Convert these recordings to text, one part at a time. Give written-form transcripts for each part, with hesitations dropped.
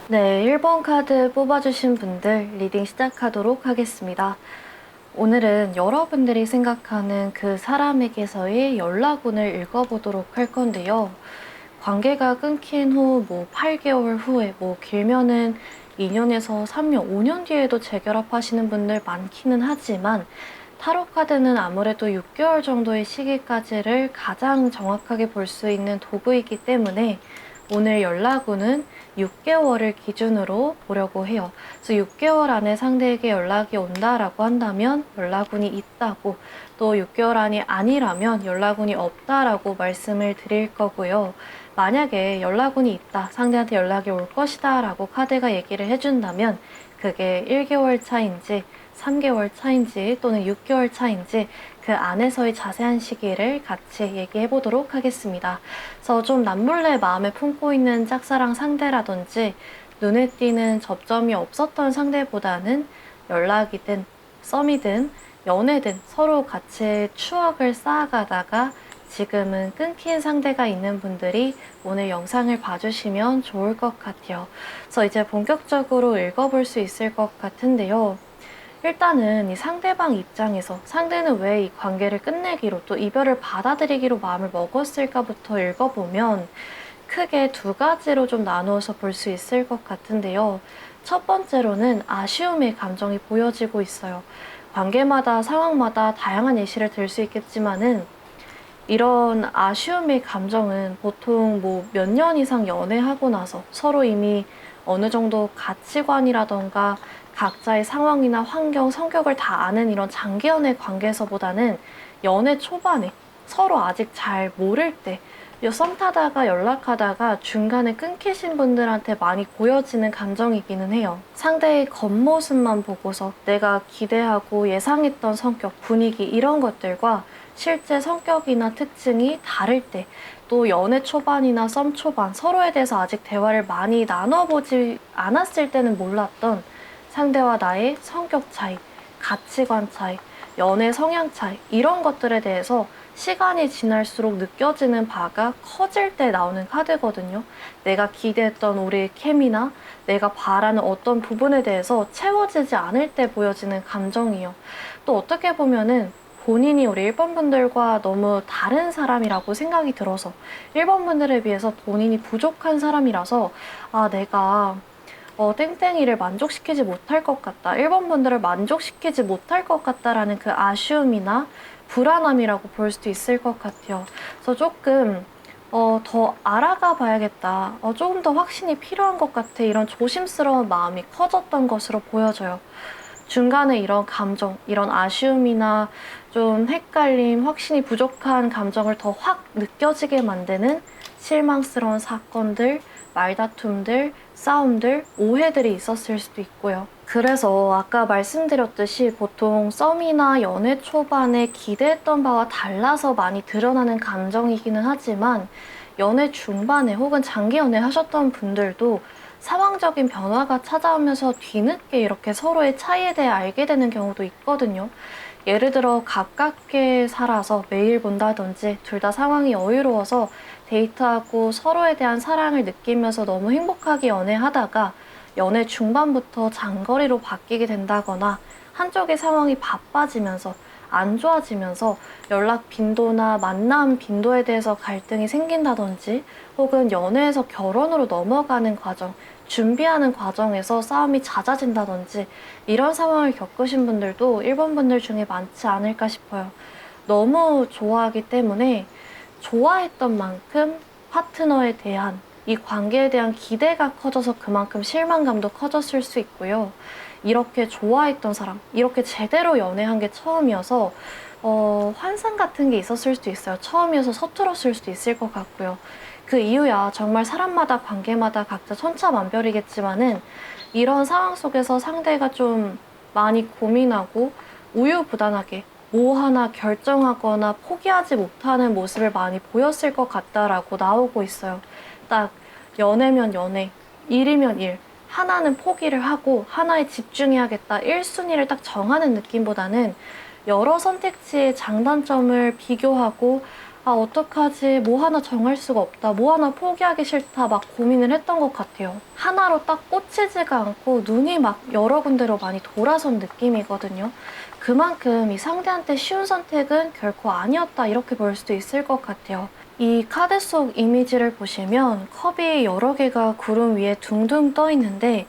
네, 1번 카드 뽑아주신 분들 리딩 시작하도록 하겠습니다. 오늘은 여러분들이 생각하는 그 사람에게서의 연락운을 읽어보도록 할 건데요. 관계가 끊긴 후 8개월 후에 길면은 2년에서 3년, 5년 뒤에도 재결합하시는 분들 많기는 하지만 타로 카드는 아무래도 6개월 정도의 시기까지를 가장 정확하게 볼 수 있는 도구이기 때문에 오늘 연락운은 6개월을 기준으로 보려고 해요. 그래서 6개월 안에 상대에게 연락이 온다라고 한다면 연락운이 있다고, 또 6개월 안이 아니라면 연락운이 없다라고 말씀을 드릴 거고요. 만약에 연락운이 있다, 상대한테 연락이 올 것이다 라고 카드가 얘기를 해준다면 그게 1개월 차인지 3개월 차인지 또는 6개월 차인지 그 안에서의 자세한 시기를 같이 얘기해 보도록 하겠습니다. 그래서 좀 남몰래 마음에 품고 있는 짝사랑 상대라든지 눈에 띄는 접점이 없었던 상대보다는 연락이든 썸이든 연애든 서로 같이 추억을 쌓아가다가 지금은 끊긴 상대가 있는 분들이 오늘 영상을 봐주시면 좋을 것 같아요. 그래서 이제 본격적으로 읽어볼 수 있을 것 같은데요. 일단은 이 상대방 입장에서 상대는 왜 이 관계를 끝내기로 또 이별을 받아들이기로 마음을 먹었을까부터 읽어보면 크게 두 가지로 좀 나누어서 볼 수 있을 것 같은데요. 첫 번째로는 아쉬움의 감정이 보여지고 있어요. 관계마다 상황마다 다양한 예시를 들 수 있겠지만은 이런 아쉬움의 감정은 보통 몇 년 이상 연애하고 나서 서로 이미 어느 정도 가치관이라던가 각자의 상황이나 환경, 성격을 다 아는 이런 장기 연애 관계에서보다는 연애 초반에 서로 아직 잘 모를 때 썸 타다가 연락하다가 중간에 끊기신 분들한테 많이 보여지는 감정이기는 해요. 상대의 겉모습만 보고서 내가 기대하고 예상했던 성격, 분위기 이런 것들과 실제 성격이나 특징이 다를 때, 또 연애 초반이나 썸 초반 서로에 대해서 아직 대화를 많이 나눠보지 않았을 때는 몰랐던 상대와 나의 성격 차이, 가치관 차이, 연애 성향 차이 이런 것들에 대해서 시간이 지날수록 느껴지는 바가 커질 때 나오는 카드거든요. 내가 기대했던 우리의 케미나 내가 바라는 어떤 부분에 대해서 채워지지 않을 때 보여지는 감정이요. 또 어떻게 보면은 본인이 우리 1번 분들과 너무 다른 사람이라고 생각이 들어서 1번 분들에 비해서 본인이 부족한 사람이라서 내가 땡땡이를 만족시키지 못할 것 같다, 1번 분들을 만족시키지 못할 것 같다라는 그 아쉬움이나 불안함이라고 볼 수도 있을 것 같아요. 그래서 조금 더 알아가 봐야겠다, 조금 더 확신이 필요한 것 같아, 이런 조심스러운 마음이 커졌던 것으로 보여져요. 중간에 이런 감정, 이런 아쉬움이나 좀 헷갈림, 확신이 부족한 감정을 더 확 느껴지게 만드는 실망스러운 사건들, 말다툼들, 싸움들, 오해들이 있었을 수도 있고요. 그래서 아까 말씀드렸듯이 보통 썸이나 연애 초반에 기대했던 바와 달라서 많이 드러나는 감정이기는 하지만 연애 중반에 혹은 장기 연애 하셨던 분들도 상황적인 변화가 찾아오면서 뒤늦게 이렇게 서로의 차이에 대해 알게 되는 경우도 있거든요. 예를 들어 가깝게 살아서 매일 본다든지 둘 다 상황이 여유로워서 데이트하고 서로에 대한 사랑을 느끼면서 너무 행복하게 연애하다가 연애 중반부터 장거리로 바뀌게 된다거나 한쪽의 상황이 바빠지면서 안 좋아지면서 연락 빈도나 만남 빈도에 대해서 갈등이 생긴다든지 혹은 연애에서 결혼으로 넘어가는 과정, 준비하는 과정에서 싸움이 잦아진다든지 이런 상황을 겪으신 분들도 1번 분들 중에 많지 않을까 싶어요. 너무 좋아하기 때문에 좋아했던 만큼 파트너에 대한 이 관계에 대한 기대가 커져서 그만큼 실망감도 커졌을 수 있고요. 이렇게 좋아했던 사람, 이렇게 제대로 연애한 게 처음이어서 환상 같은 게 있었을 수도 있어요. 처음이어서 서툴었을 수도 있을 것 같고요. 그 이유야 정말 사람마다 관계마다 각자 천차만별이겠지만은 이런 상황 속에서 상대가 좀 많이 고민하고 우유부단하게 뭐 하나 결정하거나 포기하지 못하는 모습을 많이 보였을 것 같다라고 나오고 있어요. 딱 연애면 연애, 일이면 일, 하나는 포기를 하고 하나에 집중해야겠다, 1순위를 딱 정하는 느낌보다는 여러 선택지의 장단점을 비교하고 아, 어떡하지? 뭐 하나 정할 수가 없다. 뭐 하나 포기하기 싫다. 막 고민을 했던 것 같아요. 하나로 딱 꽂히지가 않고 눈이 막 여러 군데로 많이 돌아선 느낌이거든요. 그만큼 이 상대한테 쉬운 선택은 결코 아니었다. 이렇게 볼 수도 있을 것 같아요. 이 카드 속 이미지를 보시면 컵이 여러 개가 구름 위에 둥둥 떠 있는데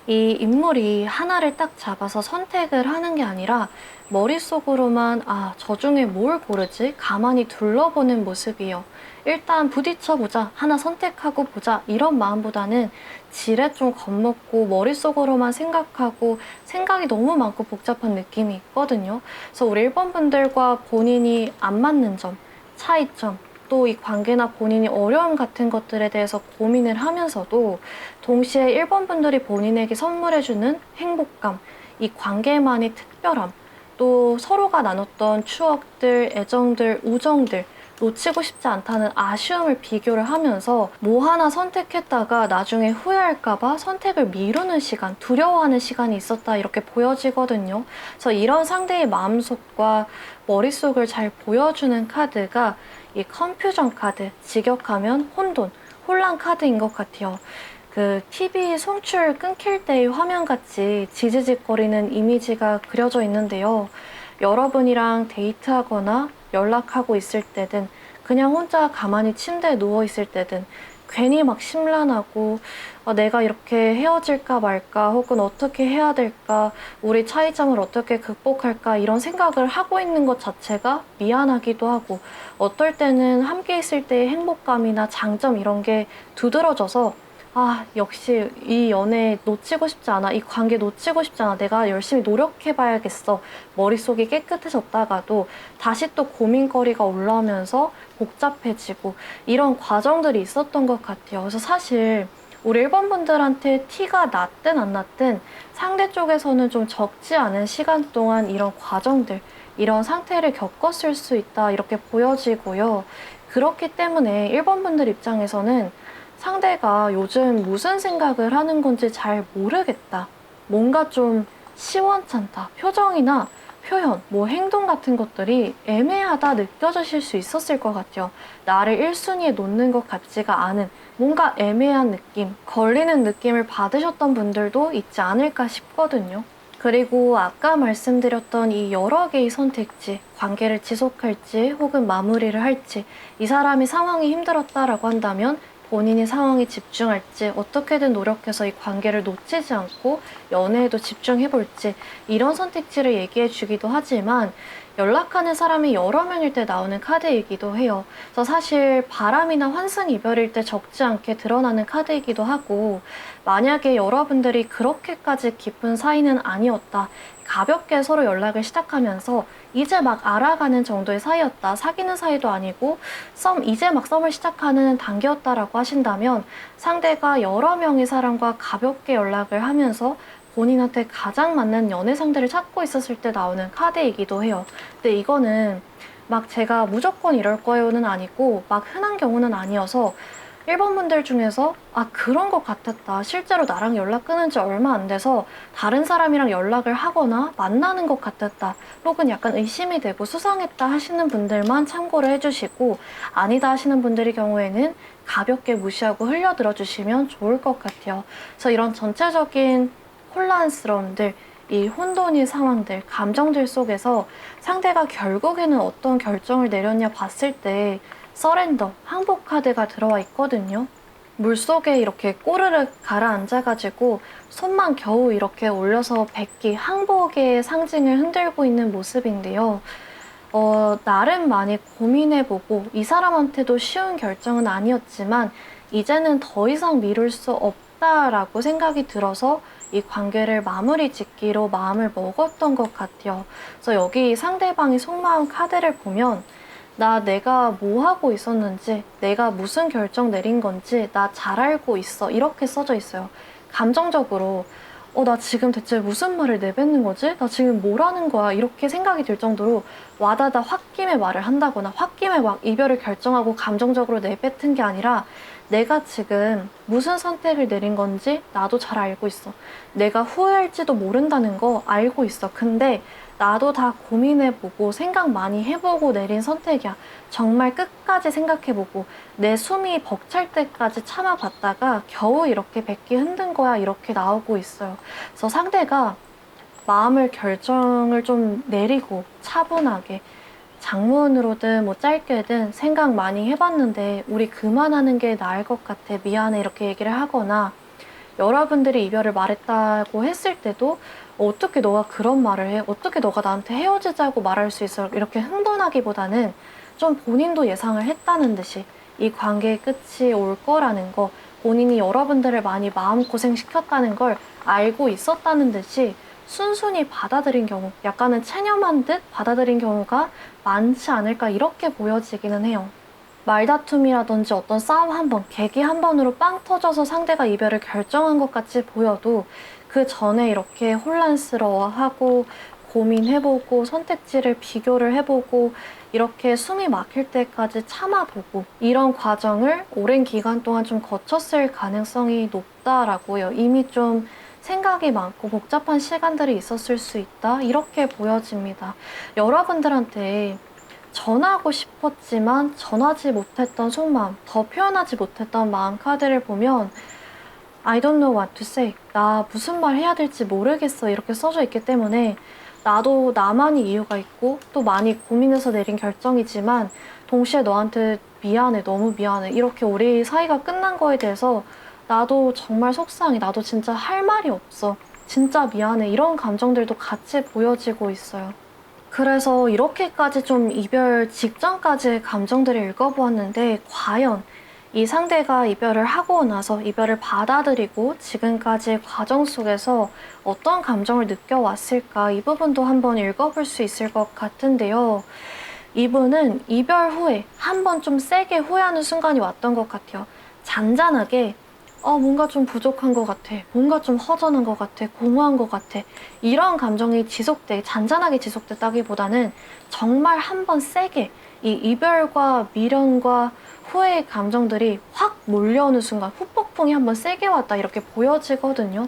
이 인물이 하나를 딱 잡아서 선택을 하는 게 아니라 머릿속으로만 저 중에 뭘 고르지? 가만히 둘러보는 모습이요. 일단 부딪혀보자, 하나 선택하고 보자 이런 마음보다는 지레 좀 겁먹고 머릿속으로만 생각하고 생각이 너무 많고 복잡한 느낌이 있거든요. 그래서 우리 1번 분들과 본인이 안 맞는 점, 차이점, 또 이 관계나 본인이 어려움 같은 것들에 대해서 고민을 하면서도 동시에 1번 분들이 본인에게 선물해주는 행복감, 이 관계만의 특별함, 또 서로가 나눴던 추억들, 애정들, 우정들, 놓치고 싶지 않다는 아쉬움을 비교를 하면서 뭐 하나 선택했다가 나중에 후회할까봐 선택을 미루는 시간, 두려워하는 시간이 있었다 이렇게 보여지거든요. 그래서 이런 상대의 마음속과 머릿속을 잘 보여주는 카드가 이 컨퓨전 카드, 직역하면 혼돈, 혼란 카드인 것 같아요. 그 TV 송출 끊길 때의 화면같이 지지직거리는 이미지가 그려져 있는데요. 여러분이랑 데이트하거나 연락하고 있을 때든 그냥 혼자 가만히 침대에 누워있을 때든 괜히 막 심란하고 내가 이렇게 헤어질까 말까 혹은 어떻게 해야 될까 우리 차이점을 어떻게 극복할까 이런 생각을 하고 있는 것 자체가 미안하기도 하고 어떨 때는 함께 있을 때의 행복감이나 장점 이런 게 두드러져서 역시 이 연애 놓치고 싶지 않아. 이 관계 놓치고 싶지 않아. 내가 열심히 노력해봐야겠어. 머릿속이 깨끗해졌다가도 다시 또 고민거리가 올라오면서 복잡해지고 이런 과정들이 있었던 것 같아요. 그래서 사실 우리 1번 분들한테 티가 났든 안 났든 상대 쪽에서는 좀 적지 않은 시간 동안 이런 과정들, 이런 상태를 겪었을 수 있다. 이렇게 보여지고요. 그렇기 때문에 1번 분들 입장에서는 상대가 요즘 무슨 생각을 하는 건지 잘 모르겠다. 뭔가 좀 시원찮다. 표정이나 표현, 뭐 행동 같은 것들이 애매하다 느껴지실 수 있었을 것 같아요. 나를 1순위에 놓는 것 같지가 않은 뭔가 애매한 느낌, 걸리는 느낌을 받으셨던 분들도 있지 않을까 싶거든요. 그리고 아까 말씀드렸던 이 여러 개의 선택지, 관계를 지속할지 혹은 마무리를 할지, 이 사람이 상황이 힘들었다라고 한다면 본인이 상황에 집중할지 어떻게든 노력해서 이 관계를 놓치지 않고 연애에도 집중해볼지 이런 선택지를 얘기해 주기도 하지만 연락하는 사람이 여러 명일 때 나오는 카드이기도 해요. 그래서 사실 바람이나 환승 이별일 때 적지 않게 드러나는 카드이기도 하고 만약에 여러분들이 그렇게까지 깊은 사이는 아니었다. 가볍게 서로 연락을 시작하면서 이제 막 알아가는 정도의 사이였다. 사귀는 사이도 아니고 이제 막 썸을 시작하는 단계였다라고 하신다면 상대가 여러 명의 사람과 가볍게 연락을 하면서 본인한테 가장 맞는 연애 상대를 찾고 있었을 때 나오는 카드이기도 해요. 근데 이거는 막 제가 무조건 이럴 거요는 아니고 막 흔한 경우는 아니어서 1번 분들 중에서 그런 것 같았다. 실제로 나랑 연락 끊은 지 얼마 안 돼서 다른 사람이랑 연락을 하거나 만나는 것 같았다. 혹은 약간 의심이 되고 수상했다 하시는 분들만 참고를 해주시고 아니다 하시는 분들의 경우에는 가볍게 무시하고 흘려들어 주시면 좋을 것 같아요. 그래서 이런 전체적인 혼란스러움들, 이 혼돈의 상황들, 감정들 속에서 상대가 결국에는 어떤 결정을 내렸냐 봤을 때 서렌더, 항복 카드가 들어와 있거든요. 물속에 이렇게 꼬르륵 가라앉아가지고 손만 겨우 이렇게 올려서 뱉기, 항복의 상징을 흔들고 있는 모습인데요. 나름 많이 고민해보고 이 사람한테도 쉬운 결정은 아니었지만 이제는 더 이상 미룰 수 없다라고 생각이 들어서 이 관계를 마무리 짓기로 마음을 먹었던 것 같아요. 그래서 여기 상대방의 속마음 카드를 보면 내가 뭐 하고 있었는지, 내가 무슨 결정 내린 건지 나 잘 알고 있어. 이렇게 써져 있어요. 감정적으로 나 지금 대체 무슨 말을 내뱉는 거지? 나 지금 뭘 하는 거야? 이렇게 생각이 들 정도로 와다다 홧김에 말을 한다거나 홧김에 막 이별을 결정하고 감정적으로 내뱉은 게 아니라 내가 지금 무슨 선택을 내린 건지 나도 잘 알고 있어. 내가 후회할지도 모른다는 거 알고 있어. 근데 나도 다 고민해보고 생각 많이 해보고 내린 선택이야. 정말 끝까지 생각해보고 내 숨이 벅찰 때까지 참아봤다가 겨우 이렇게 백기 흔든 거야. 이렇게 나오고 있어요. 그래서 상대가 마음을 결정을 좀 내리고 차분하게 장문으로든 뭐 짧게든 생각 많이 해봤는데 우리 그만하는 게 나을 것 같아. 미안해. 이렇게 얘기를 하거나 여러분들이 이별을 말했다고 했을 때도 어떻게 너가 그런 말을 해? 어떻게 너가 나한테 헤어지자고 말할 수 있어? 이렇게 흥분하기보다는 좀 본인도 예상을 했다는 듯이 이 관계의 끝이 올 거라는 거, 본인이 여러분들을 많이 마음고생시켰다는 걸 알고 있었다는 듯이 순순히 받아들인 경우, 약간은 체념한 듯 받아들인 경우가 많지 않을까 이렇게 보여지기는 해요. 말다툼이라든지 어떤 싸움 한 번, 계기 한 번으로 빵 터져서 상대가 이별을 결정한 것 같이 보여도 그 전에 이렇게 혼란스러워하고 고민해보고 선택지를 비교를 해보고 이렇게 숨이 막힐 때까지 참아보고 이런 과정을 오랜 기간 동안 좀 거쳤을 가능성이 높다라고요. 이미 좀 생각이 많고 복잡한 시간들이 있었을 수 있다. 이렇게 보여집니다. 여러분들한테 전하고 싶었지만 전하지 못했던 속마음, 더 표현하지 못했던 마음 카드를 보면 I don't know what to say. 나 무슨 말 해야 될지 모르겠어. 이렇게 써져 있기 때문에 나도 나만의 이유가 있고 또 많이 고민해서 내린 결정이지만 동시에 너한테 미안해, 너무 미안해. 이렇게 우리 사이가 끝난 거에 대해서 나도 정말 속상해. 나도 진짜 할 말이 없어. 진짜 미안해. 이런 감정들도 같이 보여지고 있어요. 그래서 이렇게까지 좀 이별 직전까지의 감정들을 읽어보았는데 과연 이 상대가 이별을 하고 나서 이별을 받아들이고 지금까지의 과정 속에서 어떤 감정을 느껴왔을까 이 부분도 한번 읽어볼 수 있을 것 같은데요. 이분은 이별 후에 한번 좀 세게 후회하는 순간이 왔던 것 같아요. 잔잔하게 뭔가 좀 부족한 것 같아. 뭔가 좀 허전한 것 같아. 공허한 것 같아. 이런 감정이 잔잔하게 지속됐다기보다는 정말 한번 세게 이 이별과 미련과 후회의 감정들이 확 몰려오는 순간 후폭풍이 한번 세게 왔다 이렇게 보여지거든요.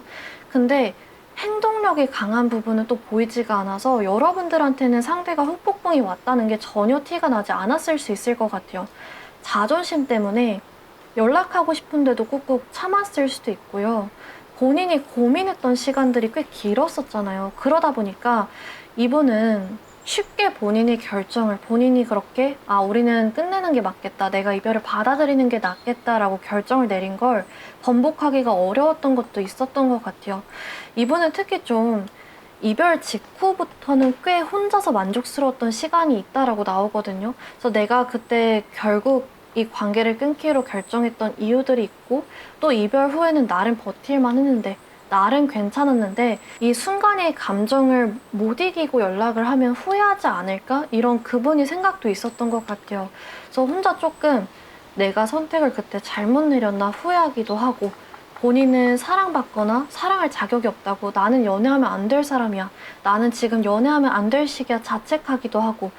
근데 행동력이 강한 부분은 또 보이지가 않아서 여러분들한테는 상대가 후폭풍이 왔다는 게 전혀 티가 나지 않았을 수 있을 것 같아요. 자존심 때문에 연락하고 싶은데도 꾹꾹 참았을 수도 있고요. 본인이 고민했던 시간들이 꽤 길었었잖아요. 그러다 보니까 이분은 쉽게 본인의 결정을 본인이 그렇게 우리는 끝내는 게 맞겠다. 내가 이별을 받아들이는 게 낫겠다라고 결정을 내린 걸 번복하기가 어려웠던 것도 있었던 것 같아요. 이분은 특히 좀 이별 직후부터는 꽤 혼자서 만족스러웠던 시간이 있다라고 나오거든요. 그래서 내가 그때 결국 이 관계를 끊기로 결정했던 이유들이 있고 또 이별 후에는 나름 버틸만 했는데 나름 괜찮았는데 이 순간의 감정을 못 이기고 연락을 하면 후회하지 않을까? 이런 그분이 생각도 있었던 것 같아요. 그래서 혼자 조금 내가 선택을 그때 잘못 내렸나 후회하기도 하고 본인은 사랑받거나 사랑할 자격이 없다고 나는 연애하면 안 될 사람이야. 나는 지금 연애하면 안 될 시기야 자책하기도 하고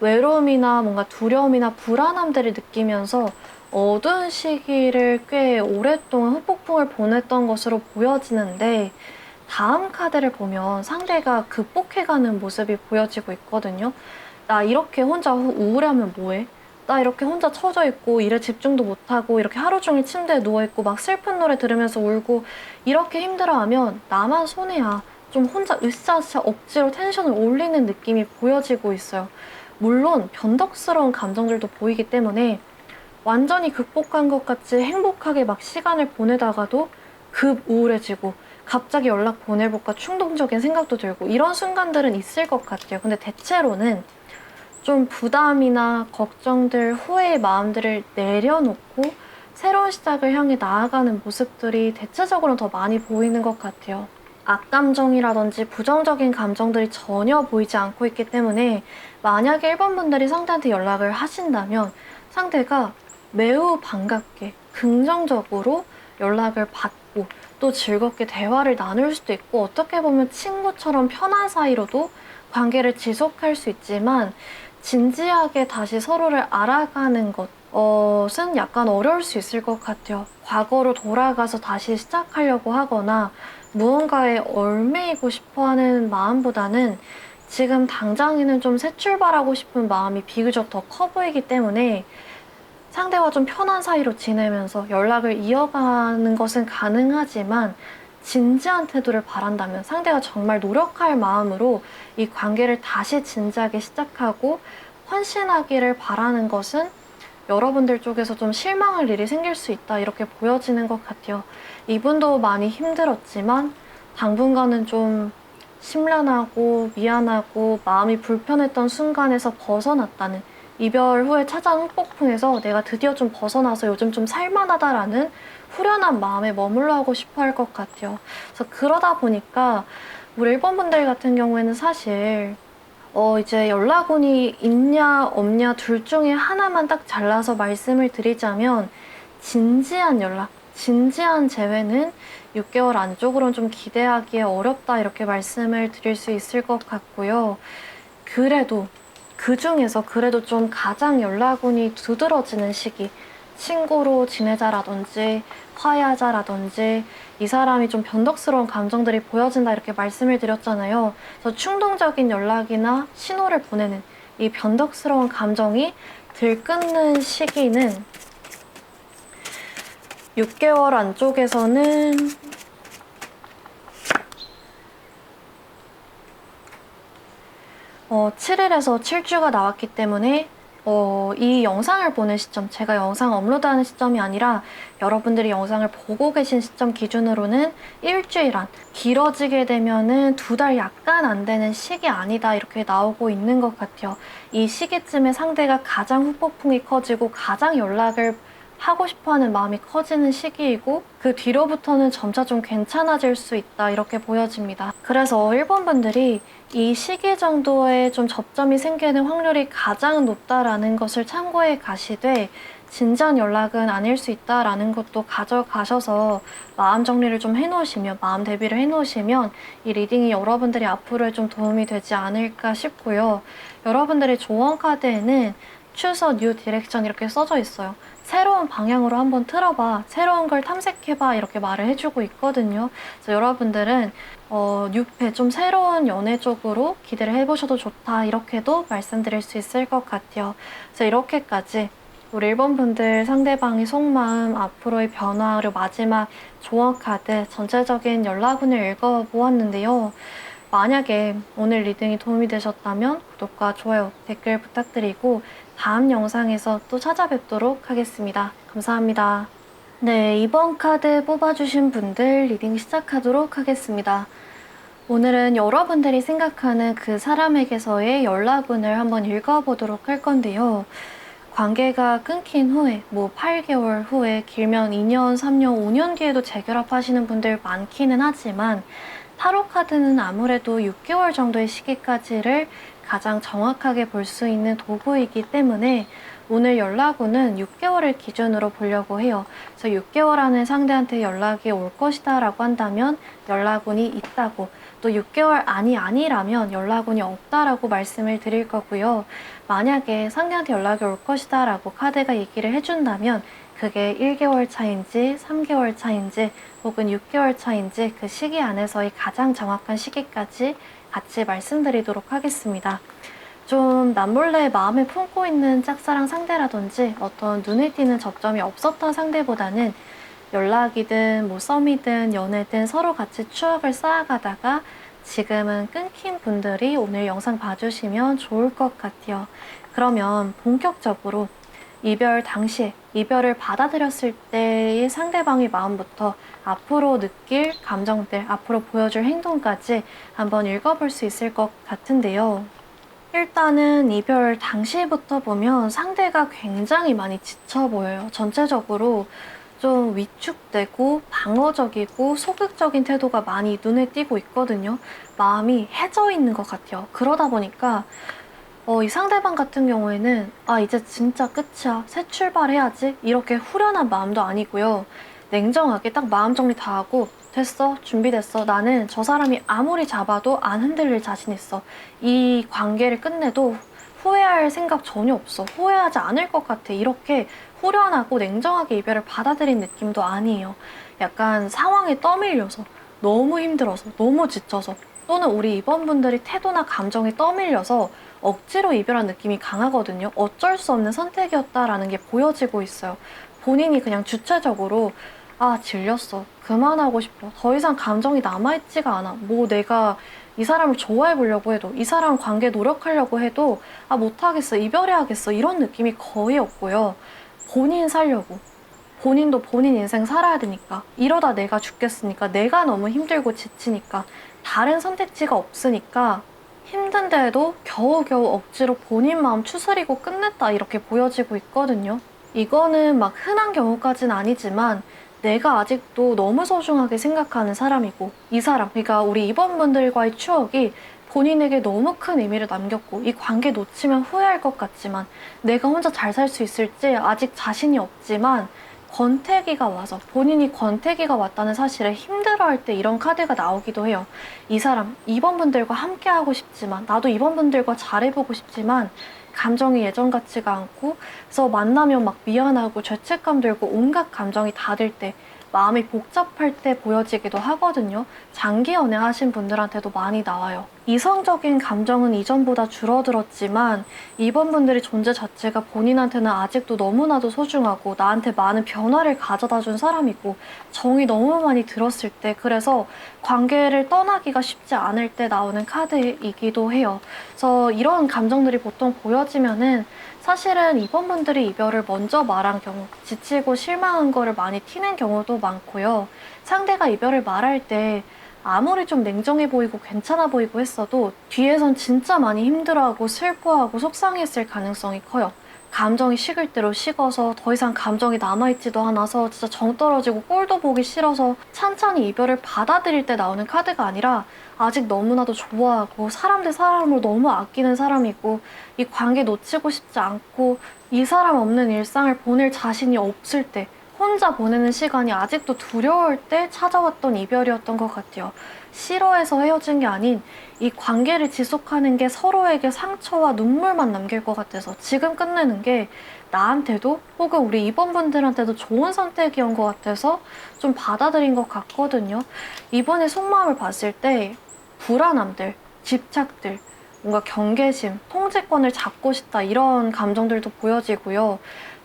외로움이나 뭔가 두려움이나 불안함들을 느끼면서 어두운 시기를 꽤 오랫동안 후폭풍을 보냈던 것으로 보여지는데 다음 카드를 보면 상대가 극복해가는 모습이 보여지고 있거든요. 나 이렇게 혼자 우울하면 뭐해? 나 이렇게 혼자 처져 있고 일에 집중도 못하고 이렇게 하루 종일 침대에 누워있고 막 슬픈 노래 들으면서 울고 이렇게 힘들어하면 나만 손해야. 좀 혼자 으쌰으쌰 억지로 텐션을 올리는 느낌이 보여지고 있어요. 물론 변덕스러운 감정들도 보이기 때문에 완전히 극복한 것 같이 행복하게 막 시간을 보내다가도 급 우울해지고 갑자기 연락 보내볼까 충동적인 생각도 들고 이런 순간들은 있을 것 같아요. 근데 대체로는 좀 부담이나 걱정들, 후회의 마음들을 내려놓고 새로운 시작을 향해 나아가는 모습들이 대체적으로 더 많이 보이는 것 같아요. 악감정이라든지 부정적인 감정들이 전혀 보이지 않고 있기 때문에 만약에 1번 분들이 상대한테 연락을 하신다면 상대가 매우 반갑게 긍정적으로 연락을 받고 또 즐겁게 대화를 나눌 수도 있고 어떻게 보면 친구처럼 편한 사이로도 관계를 지속할 수 있지만 진지하게 다시 서로를 알아가는 것은 약간 어려울 수 있을 것 같아요. 과거로 돌아가서 다시 시작하려고 하거나 무언가에 얽매이고 싶어하는 마음보다는 지금 당장에는 좀 새 출발하고 싶은 마음이 비교적 더 커 보이기 때문에 상대와 좀 편한 사이로 지내면서 연락을 이어가는 것은 가능하지만 진지한 태도를 바란다면 상대가 정말 노력할 마음으로 이 관계를 다시 진지하게 시작하고 헌신하기를 바라는 것은 여러분들 쪽에서 좀 실망할 일이 생길 수 있다 이렇게 보여지는 것 같아요. 이분도 많이 힘들었지만 당분간은 좀 심란하고 미안하고 마음이 불편했던 순간에서 벗어났다는, 이별 후에 찾아온 후폭풍에서 내가 드디어 좀 벗어나서 요즘 좀 살만하다라는 후련한 마음에 머물러 하고 싶어 할 것 같아요. 그래서 그러다 보니까 우리 일본 분들 같은 경우에는 사실 이제 연락운이 있냐 없냐 둘 중에 하나만 딱 잘라서 말씀을 드리자면 진지한 연락, 진지한 재회는 6개월 안쪽으로는 좀 기대하기에 어렵다 이렇게 말씀을 드릴 수 있을 것 같고요. 그래도 그 중에서 그래도 좀 가장 연락운이 두드러지는 시기, 친구로 지내자라든지 화해하자라든지 이 사람이 좀 변덕스러운 감정들이 보여진다 이렇게 말씀을 드렸잖아요. 그래서 충동적인 연락이나 신호를 보내는 이 변덕스러운 감정이 들끓는 시기는 6개월 안쪽에서는 7일에서 7주가 나왔기 때문에 이 영상을 보는 시점, 제가 영상 업로드하는 시점이 아니라 여러분들이 영상을 보고 계신 시점 기준으로는 일주일 안, 길어지게 되면은 2달 약간 안 되는 시기 아니다 이렇게 나오고 있는 것 같아요. 이 시기쯤에 상대가 가장 후폭풍이 커지고 가장 연락을 하고 싶어하는 마음이 커지는 시기이고 그 뒤로부터는 점차 좀 괜찮아질 수 있다 이렇게 보여집니다. 그래서 일본 분들이 이 시기 정도에 좀 접점이 생기는 확률이 가장 높다라는 것을 참고해 가시되 진지한 연락은 아닐 수 있다라는 것도 가져가셔서 마음 정리를 좀 해놓으시면, 마음 대비를 해놓으시면 이 리딩이 여러분들이 앞으로에 좀 도움이 되지 않을까 싶고요. 여러분들의 조언 카드에는 Choose a new direction 이렇게 써져 있어요. 새로운 방향으로 한번 틀어봐, 새로운 걸 탐색해봐 이렇게 말을 해주고 있거든요. 그래서 여러분들은 6회 좀 새로운 연애 쪽으로 기대를 해보셔도 좋다 이렇게도 말씀드릴 수 있을 것 같아요. 그래서 이렇게까지 우리 일본 분들 상대방의 속마음, 앞으로의 변화, 그리고 마지막 조언 카드 전체적인 연락운을 읽어보았는데요. 만약에 오늘 리딩이 도움이 되셨다면 구독과 좋아요, 댓글 부탁드리고 다음 영상에서 또 찾아뵙도록 하겠습니다. 감사합니다. 네, 이번 카드 뽑아주신 분들 리딩 시작하도록 하겠습니다. 오늘은 여러분들이 생각하는 그 사람에게서의 연락운을 한번 읽어보도록 할 건데요. 관계가 끊긴 후에 8개월 후에 길면 2년, 3년, 5년 뒤에도 재결합하시는 분들 많기는 하지만 타로 카드는 아무래도 6개월 정도의 시기까지를 가장 정확하게 볼 수 있는 도구이기 때문에 오늘 연락운은 6개월을 기준으로 보려고 해요. 그래서 6개월 안에 상대한테 연락이 올 것이다 라고 한다면 연락운이 있다고, 또 6개월 안이 아니라면 연락운이 없다라고 말씀을 드릴 거고요. 만약에 상대한테 연락이 올 것이다 라고 카드가 얘기를 해준다면 그게 1개월 차인지 3개월 차인지 혹은 6개월 차인지 그 시기 안에서의 가장 정확한 시기까지 같이 말씀드리도록 하겠습니다. 좀 남몰래 마음에 품고 있는 짝사랑 상대라든지 어떤 눈에 띄는 접점이 없었던 상대보다는 연락이든 썸이든 연애든 서로 같이 추억을 쌓아가다가 지금은 끊긴 분들이 오늘 영상 봐주시면 좋을 것 같아요. 그러면 본격적으로 이별 당시에 이별을 받아들였을 때의 상대방의 마음부터 앞으로 느낄 감정들, 앞으로 보여줄 행동까지 한번 읽어볼 수 있을 것 같은데요. 일단은 이별 당시부터 보면 상대가 굉장히 많이 지쳐 보여요. 전체적으로 좀 위축되고 방어적이고 소극적인 태도가 많이 눈에 띄고 있거든요. 마음이 해져 있는 것 같아요. 그러다 보니까 이 상대방 같은 경우에는 이제 진짜 끝이야, 새 출발해야지 이렇게 후련한 마음도 아니고요. 냉정하게 딱 마음 정리 다 하고 됐어, 준비됐어, 나는 저 사람이 아무리 잡아도 안 흔들릴 자신 있어, 이 관계를 끝내도 후회할 생각 전혀 없어, 후회하지 않을 것 같아, 이렇게 후련하고 냉정하게 이별을 받아들인 느낌도 아니에요. 약간 상황에 떠밀려서 너무 힘들어서 너무 지쳐서 또는 우리 입원분들이 태도나 감정이 떠밀려서 억지로 이별한 느낌이 강하거든요. 어쩔 수 없는 선택이었다라는 게 보여지고 있어요. 본인이 그냥 주체적으로 아, 질렸어. 그만하고 싶어. 더 이상 감정이 남아있지가 않아. 뭐 내가 이 사람을 좋아해 보려고 해도, 이 사람 관계 노력하려고 해도, 아, 못하겠어. 이별해야겠어. 이런 느낌이 거의 없고요. 본인 살려고. 본인도 본인 인생 살아야 되니까. 이러다 내가 죽겠으니까. 내가 너무 힘들고 지치니까. 다른 선택지가 없으니까 힘든데도 겨우겨우 억지로 본인 마음 추스리고 끝냈다. 이렇게 보여지고 있거든요. 이거는 막 흔한 경우까지는 아니지만 내가 아직도 너무 소중하게 생각하는 사람이고 이 사람, 그러니까 우리 입원분들과의 추억이 본인에게 너무 큰 의미를 남겼고 이 관계 놓치면 후회할 것 같지만 내가 혼자 잘 살 수 있을지 아직 자신이 없지만 권태기가 와서 본인이 권태기가 왔다는 사실에 힘들어할 때 이런 카드가 나오기도 해요. 이 사람, 입원분들과 함께 하고 싶지만 나도 입원분들과 잘해보고 싶지만 감정이 예전 같지가 않고 그래서 만나면 막 미안하고 죄책감 들고 온갖 감정이 다 들 때 마음이 복잡할 때 보여지기도 하거든요. 장기 연애 하신 분들한테도 많이 나와요. 이성적인 감정은 이전보다 줄어들었지만 이번 분들의 존재 자체가 본인한테는 아직도 너무나도 소중하고 나한테 많은 변화를 가져다 준 사람이고 정이 너무 많이 들었을 때 그래서 관계를 떠나기가 쉽지 않을 때 나오는 카드이기도 해요. 그래서 이런 감정들이 보통 보여지면은 사실은 이번분들이 이별을 먼저 말한 경우 지치고 실망한 거를 많이 티낸 경우도 많고요. 상대가 이별을 말할 때 아무리 좀 냉정해 보이고 괜찮아 보이고 했어도 뒤에선 진짜 많이 힘들어하고 슬퍼하고 속상했을 가능성이 커요. 감정이 식을 대로 식어서 더 이상 감정이 남아있지도 않아서 진짜 정 떨어지고 꼴도 보기 싫어서 찬찬히 이별을 받아들일 때 나오는 카드가 아니라 아직 너무나도 좋아하고 사람 대 사람을 너무 아끼는 사람이고 이 관계 놓치고 싶지 않고 이 사람 없는 일상을 보낼 자신이 없을 때 혼자 보내는 시간이 아직도 두려울 때 찾아왔던 이별이었던 것 같아요. 싫어해서 헤어진 게 아닌 이 관계를 지속하는 게 서로에게 상처와 눈물만 남길 것 같아서 지금 끝내는 게 나한테도 혹은 우리 입원분들한테도 좋은 선택이었던 것 같아서 좀 받아들인 것 같거든요. 이번에 속마음을 봤을 때 불안함들, 집착들, 뭔가 경계심, 통제권을 잡고 싶다 이런 감정들도 보여지고요.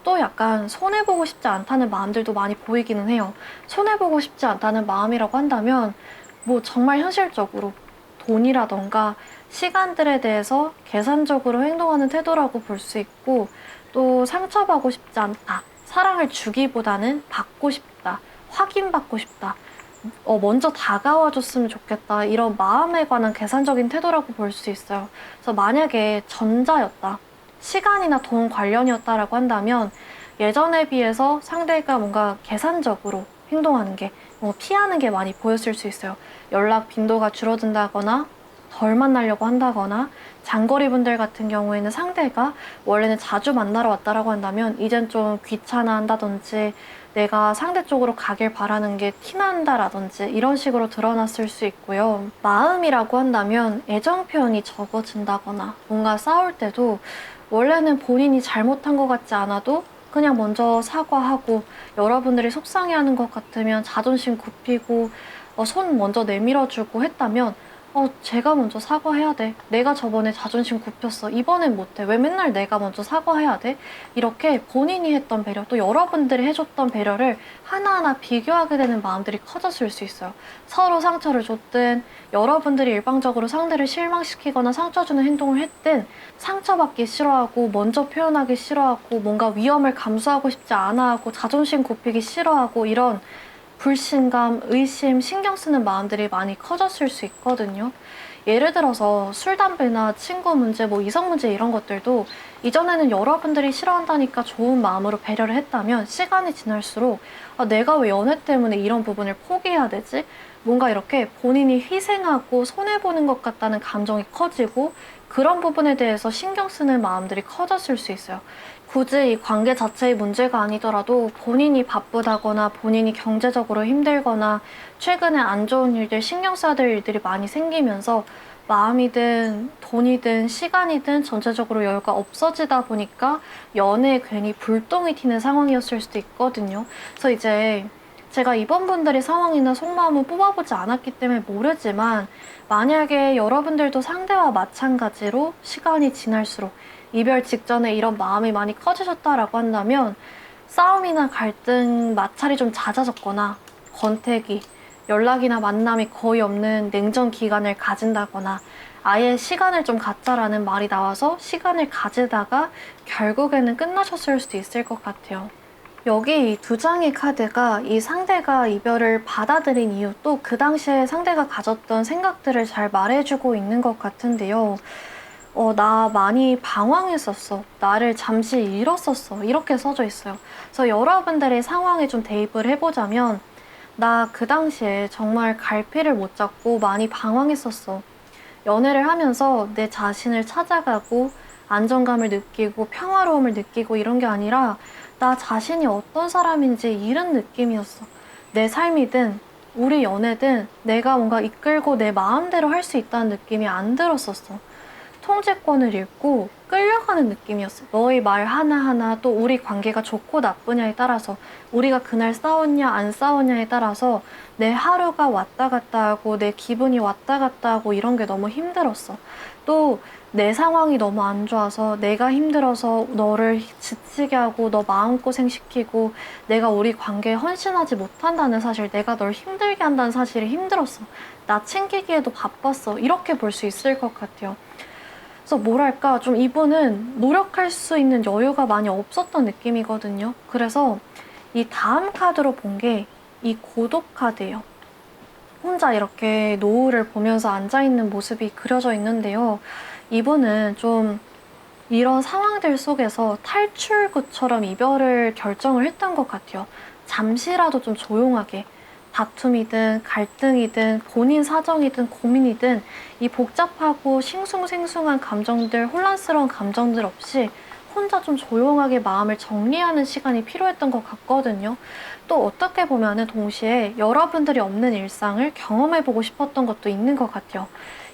또 약간 손해보고 싶지 않다는 마음들도 많이 보이기는 해요. 손해보고 싶지 않다는 마음이라고 한다면 뭐 정말 현실적으로 돈이라던가 시간들에 대해서 계산적으로 행동하는 태도라고 볼 수 있고 또 상처받고 싶지 않다. 사랑을 주기보다는 받고 싶다. 확인받고 싶다. 먼저 다가와 줬으면 좋겠다. 이런 마음에 관한 계산적인 태도라고 볼 수 있어요. 그래서 만약에 전자였다. 시간이나 돈 관련이었다라고 한다면 예전에 비해서 상대가 뭔가 계산적으로 행동하는 게 피하는 게 많이 보였을 수 있어요. 연락 빈도가 줄어든다거나 덜 만나려고 한다거나 장거리 분들 같은 경우에는 상대가 원래는 자주 만나러 왔다라고 한다면 이젠 좀 귀찮아한다든지 내가 상대 쪽으로 가길 바라는 게 티난다라든지 이런 식으로 드러났을 수 있고요. 마음이라고 한다면 애정 표현이 적어진다거나 뭔가 싸울 때도 원래는 본인이 잘못한 것 같지 않아도 그냥 먼저 사과하고 여러분들이 속상해하는 것 같으면 자존심 굽히고 손 먼저 내밀어주고 했다면 제가 먼저 사과해야 돼. 내가 저번에 자존심 굽혔어. 이번엔 못해. 왜 맨날 내가 먼저 사과해야 돼? 이렇게 본인이 했던 배려, 또 여러분들이 해줬던 배려를 하나하나 비교하게 되는 마음들이 커졌을 수 있어요. 서로 상처를 줬든, 여러분들이 일방적으로 상대를 실망시키거나 상처 주는 행동을 했든, 상처받기 싫어하고, 먼저 표현하기 싫어하고, 뭔가 위험을 감수하고 싶지 않아 하고, 자존심 굽히기 싫어하고, 이런 불신감, 의심, 신경 쓰는 마음들이 많이 커졌을 수 있거든요. 예를 들어서 술, 담배나 친구 문제, 뭐 이성 문제 이런 것들도 이전에는 여러분들이 싫어한다니까 좋은 마음으로 배려를 했다면 시간이 지날수록 내가 왜 연애 때문에 이런 부분을 포기해야 되지? 뭔가 이렇게 본인이 희생하고 손해보는 것 같다는 감정이 커지고 그런 부분에 대해서 신경 쓰는 마음들이 커졌을 수 있어요. 굳이 이 관계 자체의 문제가 아니더라도 본인이 바쁘다거나 본인이 경제적으로 힘들거나 최근에 안 좋은 일들, 신경 써야 될 일들이 많이 생기면서 마음이든 돈이든 시간이든 전체적으로 여유가 없어지다 보니까 연애에 괜히 불똥이 튀는 상황이었을 수도 있거든요. 그래서 이제 제가 이번 분들의 상황이나 속마음은 뽑아보지 않았기 때문에 모르지만 만약에 여러분들도 상대와 마찬가지로 시간이 지날수록 이별 직전에 이런 마음이 많이 커지셨다라고 한다면 싸움이나 갈등, 마찰이 좀 잦아졌거나 권태기, 연락이나 만남이 거의 없는 냉전 기간을 가진다거나 아예 시간을 좀 갖자라는 말이 나와서 시간을 가지다가 결국에는 끝나셨을 수도 있을 것 같아요. 여기 이 두 장의 카드가 이 상대가 이별을 받아들인 이유 또 그 당시에 상대가 가졌던 생각들을 잘 말해주고 있는 것 같은데요. 나 많이 방황했었어. 나를 잠시 잃었었어. 이렇게 써져 있어요. 그래서 여러분들의 상황에 좀 대입을 해보자면 나 그 당시에 정말 갈피를 못 잡고 많이 방황했었어. 연애를 하면서 내 자신을 찾아가고 안정감을 느끼고 평화로움을 느끼고 이런 게 아니라 나 자신이 어떤 사람인지 잃은 느낌이었어. 내 삶이든 우리 연애든 내가 뭔가 이끌고 내 마음대로 할 수 있다는 느낌이 안 들었었어. 통제권을 잃고 끌려가는 느낌이었어. 너의 말 하나하나 또 우리 관계가 좋고 나쁘냐에 따라서 우리가 그날 싸웠냐 안 싸웠냐에 따라서 내 하루가 왔다 갔다 하고 내 기분이 왔다 갔다 하고 이런 게 너무 힘들었어. 또 내 상황이 너무 안 좋아서 내가 힘들어서 너를 지치게 하고 너 마음고생 시키고 내가 우리 관계에 헌신하지 못한다는 사실, 내가 널 힘들게 한다는 사실이 힘들었어. 나 챙기기에도 바빴어. 이렇게 볼 수 있을 것 같아요. 그래서 뭐랄까 좀 이분은 노력할 수 있는 여유가 많이 없었던 느낌이거든요. 그래서 이 다음 카드로 본 게 이 고독 카드예요. 혼자 이렇게 노을을 보면서 앉아있는 모습이 그려져 있는데요. 이분은 좀 이런 상황들 속에서 탈출구처럼 이별을 결정을 했던 것 같아요. 잠시라도 좀 조용하게. 다툼이든 갈등이든 본인 사정이든 고민이든 이 복잡하고 싱숭생숭한 감정들, 혼란스러운 감정들 없이 혼자 좀 조용하게 마음을 정리하는 시간이 필요했던 것 같거든요. 또 어떻게 보면은 동시에 여러분들이 없는 일상을 경험해보고 싶었던 것도 있는 것 같아요.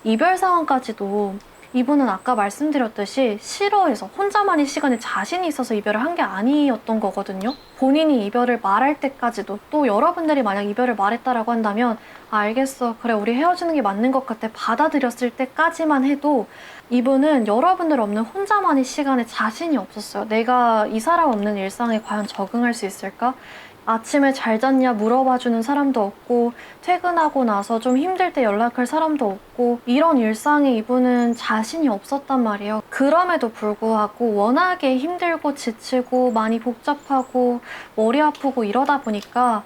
이별 상황까지도 이분은 아까 말씀드렸듯이 싫어해서 혼자만의 시간에 자신이 있어서 이별을 한 게 아니었던 거거든요. 본인이 이별을 말할 때까지도, 또 여러분들이 만약 이별을 말했다라고 한다면 알겠어, 그래, 우리 헤어지는 게 맞는 것 같아 받아들였을 때까지만 해도 이분은 여러분들 없는 혼자만의 시간에 자신이 없었어요. 내가 이 사람 없는 일상에 과연 적응할 수 있을까? 아침에 잘 잤냐 물어봐주는 사람도 없고 퇴근하고 나서 좀 힘들 때 연락할 사람도 없고 이런 일상에 이분은 자신이 없었단 말이에요. 그럼에도 불구하고 워낙에 힘들고 지치고 많이 복잡하고 머리 아프고 이러다 보니까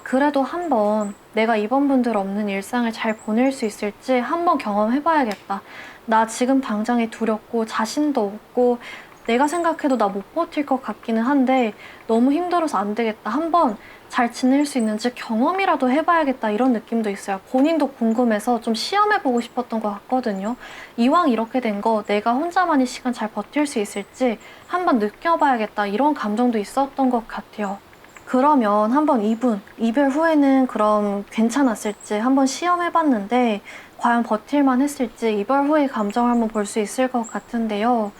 그래도 한번 내가 이번 분들 없는 일상을 잘 보낼 수 있을지 한번 경험해봐야겠다. 나 지금 당장에 두렵고 자신도 없고 내가 생각해도 나 못 버틸 것 같기는 한데 너무 힘들어서 안 되겠다. 한번 잘 지낼 수 있는지 경험이라도 해봐야겠다. 이런 느낌도 있어요. 본인도 궁금해서 좀 시험해보고 싶었던 것 같거든요. 이왕 이렇게 된 거 내가 혼자만의 시간 잘 버틸 수 있을지 한번 느껴봐야겠다. 이런 감정도 있었던 것 같아요. 그러면 한번 이분 이별 후에는 그럼 괜찮았을지 한번 시험해봤는데 과연 버틸만 했을지 이별 후의 감정을 한번 볼 수 있을 것 같은데요.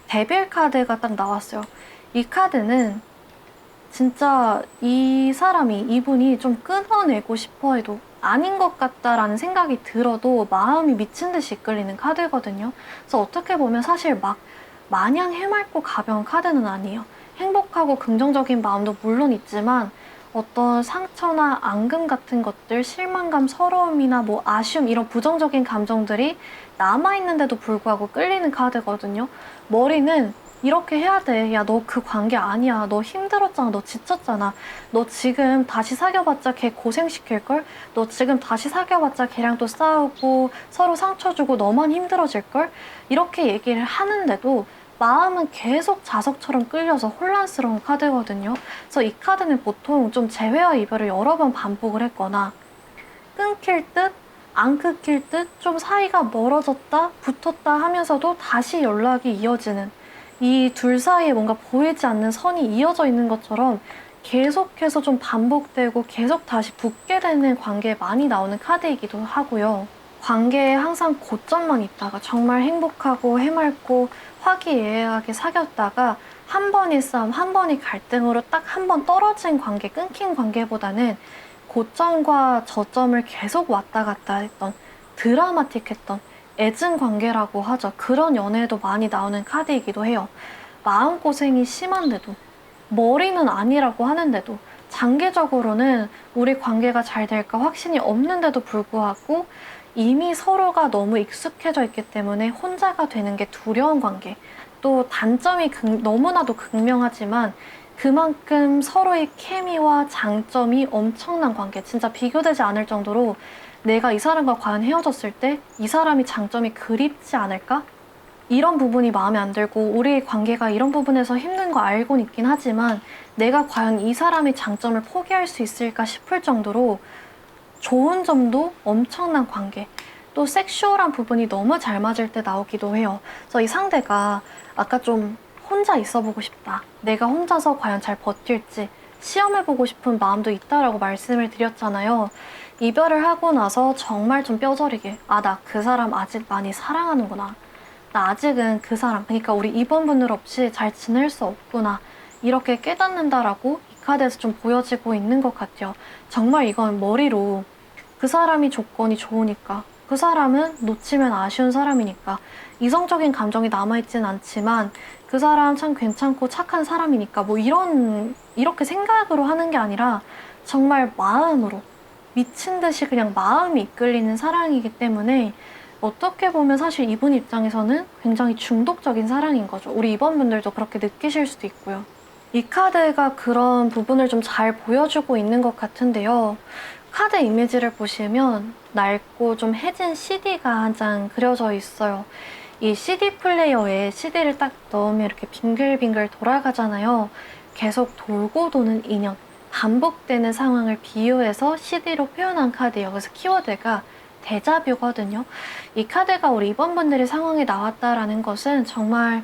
데빌 카드가 딱 나왔어요. 이 카드는 진짜 이 사람이, 이분이 좀 끊어내고 싶어 해도 아닌 것 같다라는 생각이 들어도 마음이 미친 듯이 이끌리는 카드거든요. 그래서 어떻게 보면 사실 막 마냥 해맑고 가벼운 카드는 아니에요. 행복하고 긍정적인 마음도 물론 있지만 어떤 상처나 앙금 같은 것들, 실망감, 서러움이나 뭐 아쉬움 이런 부정적인 감정들이 남아있는데도 불구하고 끌리는 카드거든요. 머리는 이렇게 해야 돼. 야, 너 그 관계 아니야. 너 힘들었잖아. 너 지쳤잖아. 너 지금 다시 사귀어봤자 걔 고생시킬걸? 너 지금 다시 사귀어봤자 걔랑 또 싸우고 서로 상처 주고 너만 힘들어질걸? 이렇게 얘기를 하는데도 마음은 계속 자석처럼 끌려서 혼란스러운 카드거든요. 그래서 이 카드는 보통 좀 재회와 이별을 여러 번 반복을 했거나 끊길 듯, 안 끊길 듯, 좀 사이가 멀어졌다, 붙었다 하면서도 다시 연락이 이어지는, 이 둘 사이에 뭔가 보이지 않는 선이 이어져 있는 것처럼 계속해서 좀 반복되고 계속 다시 붙게 되는 관계에 많이 나오는 카드이기도 하고요. 관계에 항상 고점만 있다가 정말 행복하고 해맑고 화기애애하게 사귀었다가 한 번의 싸움, 한 번의 갈등으로 딱 한 번 떨어진 관계, 끊긴 관계보다는 고점과 저점을 계속 왔다 갔다 했던 드라마틱했던 애증 관계라고 하죠. 그런 연애에도 많이 나오는 카드이기도 해요. 마음고생이 심한데도, 머리는 아니라고 하는데도, 장기적으로는 우리 관계가 잘 될까 확신이 없는데도 불구하고 이미 서로가 너무 익숙해져 있기 때문에 혼자가 되는 게 두려운 관계. 또 단점이 너무나도 극명하지만 그만큼 서로의 케미와 장점이 엄청난 관계. 진짜 비교되지 않을 정도로 내가 이 사람과 과연 헤어졌을 때 이 사람이 장점이 그립지 않을까? 이런 부분이 마음에 안 들고 우리의 관계가 이런 부분에서 힘든 거 알고는 있긴 하지만 내가 과연 이 사람의 장점을 포기할 수 있을까 싶을 정도로 좋은 점도 엄청난 관계. 또 섹슈얼한 부분이 너무 잘 맞을 때 나오기도 해요. 그래서 이 상대가 아까 좀 혼자 있어보고 싶다. 내가 혼자서 과연 잘 버틸지 시험해보고 싶은 마음도 있다라고 말씀을 드렸잖아요. 이별을 하고 나서 정말 좀 뼈저리게 나 그 사람 아직 많이 사랑하는구나. 나 아직은 그 사람, 그러니까 우리 이번 분들 없이 잘 지낼 수 없구나. 이렇게 깨닫는다라고 이 카드에서 좀 보여지고 있는 것 같아요. 정말 이건 머리로 그 사람이 조건이 좋으니까, 그 사람은 놓치면 아쉬운 사람이니까, 이성적인 감정이 남아있진 않지만 그 사람 참 괜찮고 착한 사람이니까 뭐 이렇게 생각으로 하는 게 아니라 정말 마음으로 미친 듯이 그냥 마음이 이끌리는 사랑이기 때문에 어떻게 보면 사실 이분 입장에서는 굉장히 중독적인 사랑인 거죠. 우리 이번 분들도 그렇게 느끼실 수도 있고요. 이 카드가 그런 부분을 좀 잘 보여주고 있는 것 같은데요. 카드 이미지를 보시면 낡고 좀 해진 CD가 한 장 그려져 있어요. 이 CD 플레이어에 CD를 딱 넣으면 이렇게 빙글빙글 돌아가잖아요. 계속 돌고 도는 인연, 반복되는 상황을 비유해서 CD로 표현한 카드예요. 그래서 키워드가 데자뷰거든요. 이 카드가 우리 이번 분들의 상황에 나왔다라는 것은 정말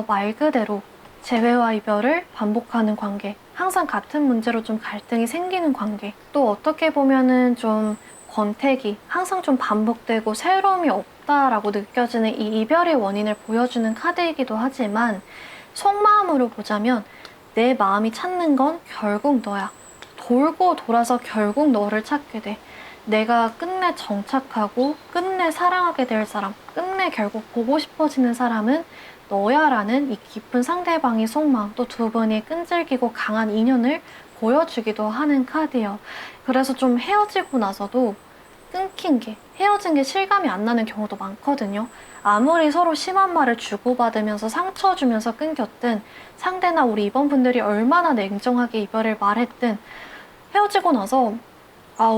말 그대로 재회와 이별을 반복하는 관계, 항상 같은 문제로 좀 갈등이 생기는 관계, 또 어떻게 보면은 좀 권태기, 항상 좀 반복되고 새로움이 없다라고 느껴지는 이 이별의 원인을 보여주는 카드이기도 하지만 속마음으로 보자면 내 마음이 찾는 건 결국 너야. 돌고 돌아서 결국 너를 찾게 돼. 내가 끝내 정착하고 끝내 사랑하게 될 사람, 끝내 결국 보고 싶어지는 사람은 너야라는 이 깊은 상대방의 속마음, 또 두 분이 끈질기고 강한 인연을 보여주기도 하는 카드예요. 그래서 좀 헤어지고 나서도 헤어진 게 실감이 안 나는 경우도 많거든요. 아무리 서로 심한 말을 주고받으면서 상처 주면서 끊겼든, 상대나 우리 이번 분들이 얼마나 냉정하게 이별을 말했든, 헤어지고 나서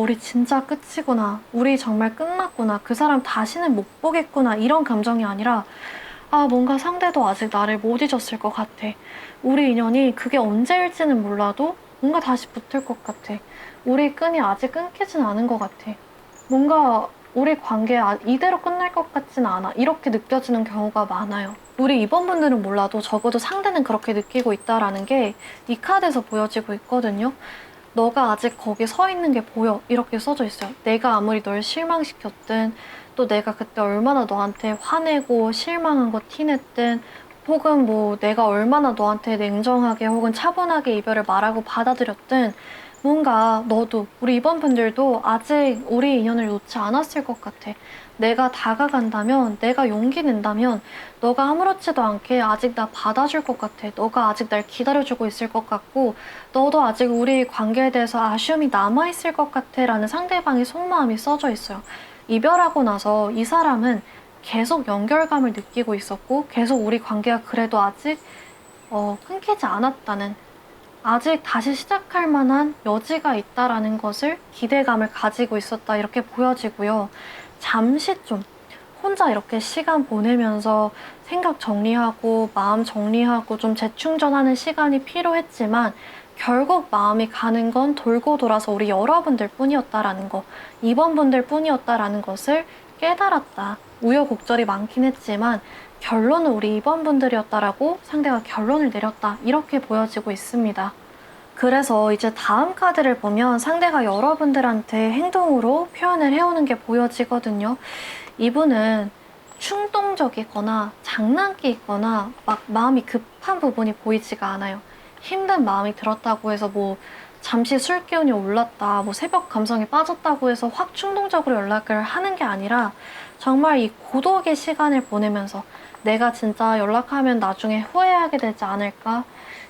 우리 진짜 끝이구나. 우리 정말 끝났구나. 그 사람 다시는 못 보겠구나. 이런 감정이 아니라 뭔가 상대도 아직 나를 못 잊었을 것 같아. 우리 인연이 그게 언제일지는 몰라도 뭔가 다시 붙을 것 같아. 우리 끈이 아직 끊기진 않은 것 같아. 뭔가 우리 관계 이대로 끝날 것 같진 않아. 이렇게 느껴지는 경우가 많아요. 우리 이번 분들은 몰라도 적어도 상대는 그렇게 느끼고 있다라는 게 이 카드에서 보여지고 있거든요. 너가 아직 거기 서 있는 게 보여. 이렇게 써져 있어요. 내가 아무리 널 실망시켰든, 또 내가 그때 얼마나 너한테 화내고 실망한 거 티냈든, 혹은 뭐 내가 얼마나 너한테 냉정하게 혹은 차분하게 이별을 말하고 받아들였든, 뭔가 너도, 우리 이번 분들도 아직 우리 인연을 놓지 않았을 것 같아. 내가 다가간다면, 내가 용기 낸다면 너가 아무렇지도 않게 아직 나 받아줄 것 같아. 너가 아직 날 기다려주고 있을 것 같고, 너도 아직 우리 관계에 대해서 아쉬움이 남아있을 것 같아 라는 상대방의 속마음이 써져 있어요. 이별하고 나서 이 사람은 계속 연결감을 느끼고 있었고, 계속 우리 관계가 그래도 아직 끊기지 않았다는, 아직 다시 시작할 만한 여지가 있다라는 것을 기대감을 가지고 있었다, 이렇게 보여지고요. 잠시 좀 혼자 이렇게 시간 보내면서 생각 정리하고 마음 정리하고 좀 재충전하는 시간이 필요했지만 결국 마음이 가는 건 돌고 돌아서 우리 여러분들 뿐이었다라는 거, 이번 분들 뿐이었다라는 것을 깨달았다. 우여곡절이 많긴 했지만 결론은 우리 이번 분들이었다라고 상대가 결론을 내렸다. 이렇게 보여지고 있습니다. 그래서 이제 다음 카드를 보면 상대가 여러분들한테 행동으로 표현을 해오는 게 보여지거든요. 이분은 충동적이거나 장난기 있거나 막 마음이 급한 부분이 보이지가 않아요. 힘든 마음이 들었다고 해서 뭐 잠시 술 기운이 올랐다, 뭐 새벽 감성에 빠졌다고 해서 확 충동적으로 연락을 하는 게 아니라 정말 이 고독의 시간을 보내면서 내가 진짜 연락하면 나중에 후회하게 되지 않을까?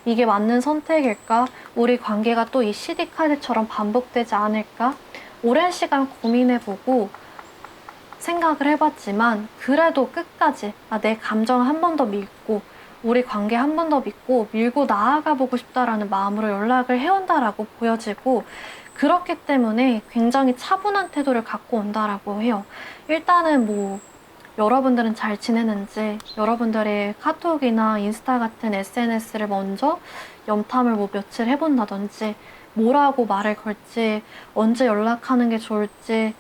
이게 맞는 선택일까? 우리 관계가 또 이 CD카드처럼 반복되지 않을까? 오랜 시간 고민해보고 생각을 해봤지만 그래도 끝까지 내 감정을 한 번 더 믿고 우리 관계 한 번 더 믿고 밀고 나아가 보고 싶다라는 마음으로 연락을 해온다라고 보여지고 그렇기 때문에 굉장히 차분한 태도를 갖고 온다라고 해요. 일단은 뭐 여러분들은 잘 지내는지 여러분들의 카톡이나 인스타 같은 SNS를 먼저 염탐을 뭐 며칠 해본다든지 뭐라고 말을 걸지 언제 연락하는 게 좋을지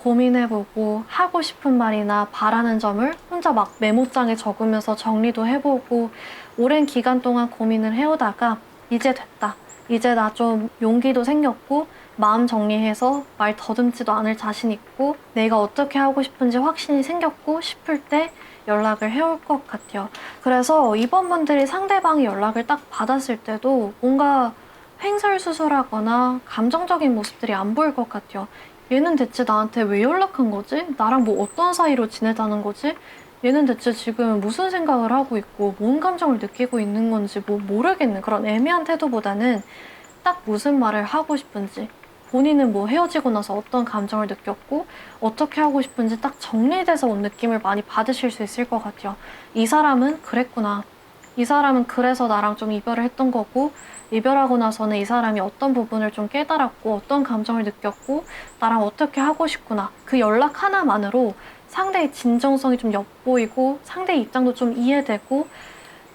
고민해보고 하고 싶은 말이나 바라는 점을 혼자 막 메모장에 적으면서 정리도 해보고 오랜 기간 동안 고민을 해오다가 이제 됐다. 이제 나 좀 용기도 생겼고 마음 정리해서 말 더듬지도 않을 자신 있고 내가 어떻게 하고 싶은지 확신이 생겼고 싶을 때 연락을 해올 것 같아요. 그래서 이번 분들이 상대방이 연락을 딱 받았을 때도 뭔가 횡설수설하거나 감정적인 모습들이 안 보일 것 같아요. 얘는 대체 나한테 왜 연락한 거지? 나랑 뭐 어떤 사이로 지내자는 거지? 얘는 대체 지금 무슨 생각을 하고 있고 뭔 감정을 느끼고 있는 건지 뭐 모르겠는 그런 애매한 태도보다는 딱 무슨 말을 하고 싶은지 본인은 뭐 헤어지고 나서 어떤 감정을 느꼈고 어떻게 하고 싶은지 딱 정리돼서 온 느낌을 많이 받으실 수 있을 것 같아요. 이 사람은 그랬구나. 이 사람은 그래서 나랑 좀 이별을 했던 거고 이별하고 나서는 이 사람이 어떤 부분을 좀 깨달았고 어떤 감정을 느꼈고 나랑 어떻게 하고 싶구나. 그 연락 하나만으로 상대의 진정성이 좀 엿보이고 상대의 입장도 좀 이해되고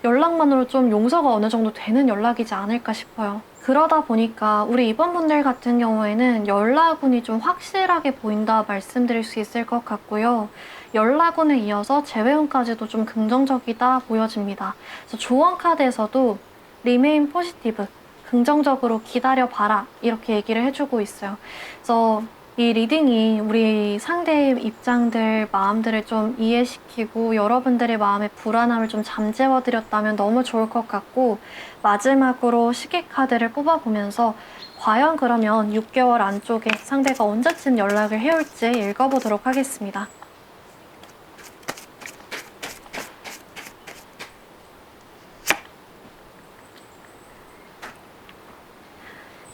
연락만으로 좀 용서가 어느 정도 되는 연락이지 않을까 싶어요. 그러다 보니까 우리 이번 분들 같은 경우에는 연락운이 좀 확실하게 보인다 말씀드릴 수 있을 것 같고요. 연락운에 이어서 재회운까지도 좀 긍정적이다 보여집니다. 그래서 조언 카드에서도 Remain positive, 긍정적으로 기다려봐라 이렇게 얘기를 해주고 있어요. 그래서 이 리딩이 우리 상대의 입장들, 마음들을 좀 이해시키고 여러분들의 마음의 불안함을 좀 잠재워드렸다면 너무 좋을 것 같고 마지막으로 시계 카드를 뽑아보면서 과연 그러면 6개월 안쪽에 상대가 언제쯤 연락을 해올지 읽어보도록 하겠습니다.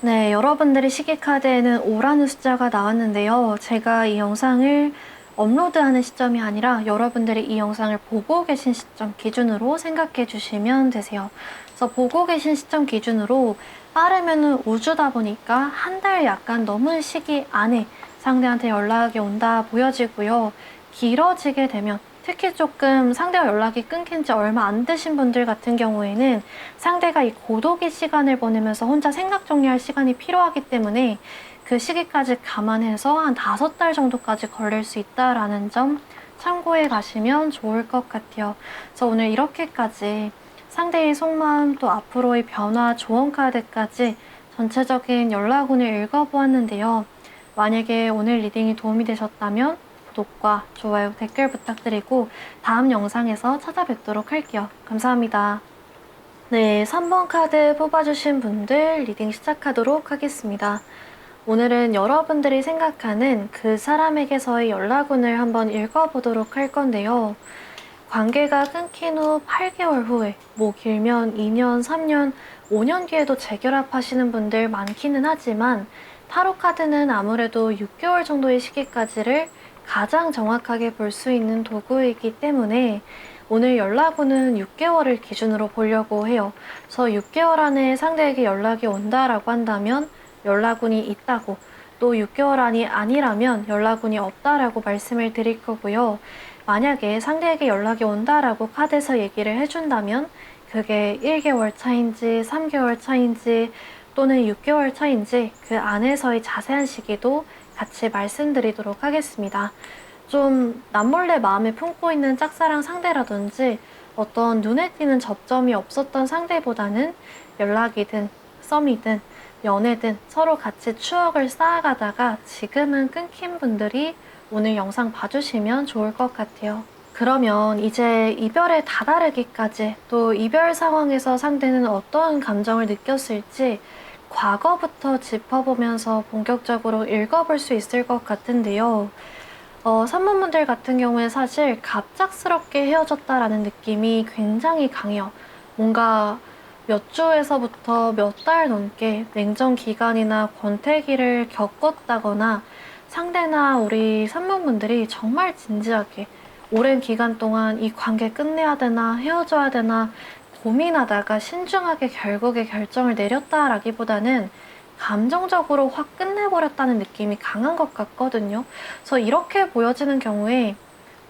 네, 여러분들의 시계카드에는 5라는 숫자가 나왔는데요. 제가 이 영상을 업로드하는 시점이 아니라 여러분들이 이 영상을 보고 계신 시점 기준으로 생각해 주시면 되세요. 그래서 보고 계신 시점 기준으로 빠르면 5주다 보니까 한 달 약간 넘은 시기 안에 상대한테 연락이 온다 보여지고요. 길어지게 되면 특히 조금 상대와 연락이 끊긴 지 얼마 안 되신 분들 같은 경우에는 상대가 이 고독의 시간을 보내면서 혼자 생각 정리할 시간이 필요하기 때문에 그 시기까지 감안해서 한 5달 정도까지 걸릴 수 있다라는 점 참고해 가시면 좋을 것 같아요. 그래서 오늘 이렇게까지 상대의 속마음 또 앞으로의 변화 조언 카드까지 전체적인 연락운을 읽어보았는데요. 만약에 오늘 리딩이 도움이 되셨다면 구독과 좋아요, 댓글 부탁드리고 다음 영상에서 찾아뵙도록 할게요. 감사합니다. 네, 3번 카드 뽑아주신 분들 리딩 시작하도록 하겠습니다. 오늘은 여러분들이 생각하는 그 사람에게서의 연락운을 한번 읽어보도록 할 건데요. 관계가 끊긴 후 8개월 후에 뭐 길면 2년, 3년, 5년 뒤에도 재결합하시는 분들 많기는 하지만 타로 카드는 아무래도 6개월 정도의 시기까지를 가장 정확하게 볼 수 있는 도구이기 때문에 오늘 연락운은 6개월을 기준으로 보려고 해요. 그래서 6개월 안에 상대에게 연락이 온다라고 한다면 연락운이 있다고, 또 6개월 안이 아니라면 연락운이 없다라고 말씀을 드릴 거고요. 만약에 상대에게 연락이 온다라고 카드에서 얘기를 해준다면 그게 1개월 차인지 3개월 차인지 또는 6개월 차인지 그 안에서의 자세한 시기도 같이 말씀드리도록 하겠습니다. 좀 남몰래 마음에 품고 있는 짝사랑 상대라든지 어떤 눈에 띄는 접점이 없었던 상대보다는 연락이든 썸이든 연애든 서로 같이 추억을 쌓아가다가 지금은 끊긴 분들이 오늘 영상 봐주시면 좋을 것 같아요. 그러면 이제 이별에 다다르기까지 또 이별 상황에서 상대는 어떤 감정을 느꼈을지 과거부터 짚어보면서 본격적으로 읽어볼 수 있을 것 같은데요. 산모분들 같은 경우에 사실 갑작스럽게 헤어졌다라는 느낌이 굉장히 강해요. 뭔가 몇 주에서부터 몇 달 넘게 냉전 기간이나 권태기를 겪었다거나 상대나 우리 산모분들이 정말 진지하게 오랜 기간 동안 이 관계 끝내야 되나 헤어져야 되나 고민하다가 신중하게 결국에 결정을 내렸다라기보다는 감정적으로 확 끝내버렸다는 느낌이 강한 것 같거든요. 그래서 이렇게 보여지는 경우에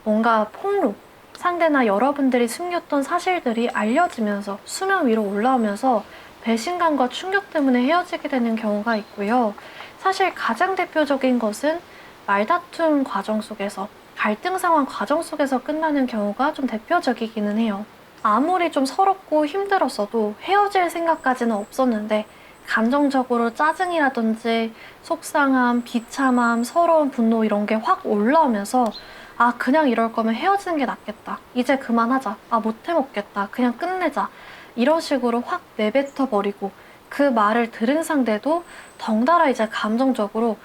뭔가 폭로, 상대나 여러분들이 숨겼던 사실들이 알려지면서 수면 위로 올라오면서 배신감과 충격 때문에 헤어지게 되는 경우가 있고요. 사실 가장 대표적인 것은 말다툼 과정 속에서, 갈등 상황 과정 속에서 끝나는 경우가 좀 대표적이기는 해요. 아무리 좀 서럽고 힘들었어도 헤어질 생각까지는 없었는데 감정적으로 짜증이라든지 속상함, 비참함, 서러운 분노 이런 게 확 올라오면서 아, 그냥 이럴 거면 헤어지는 게 낫겠다. 이제 그만하자. 아, 못해 먹겠다. 그냥 끝내자. 이런 식으로 확 내뱉어 버리고 그 말을 들은 상대도 덩달아 이제 감정적으로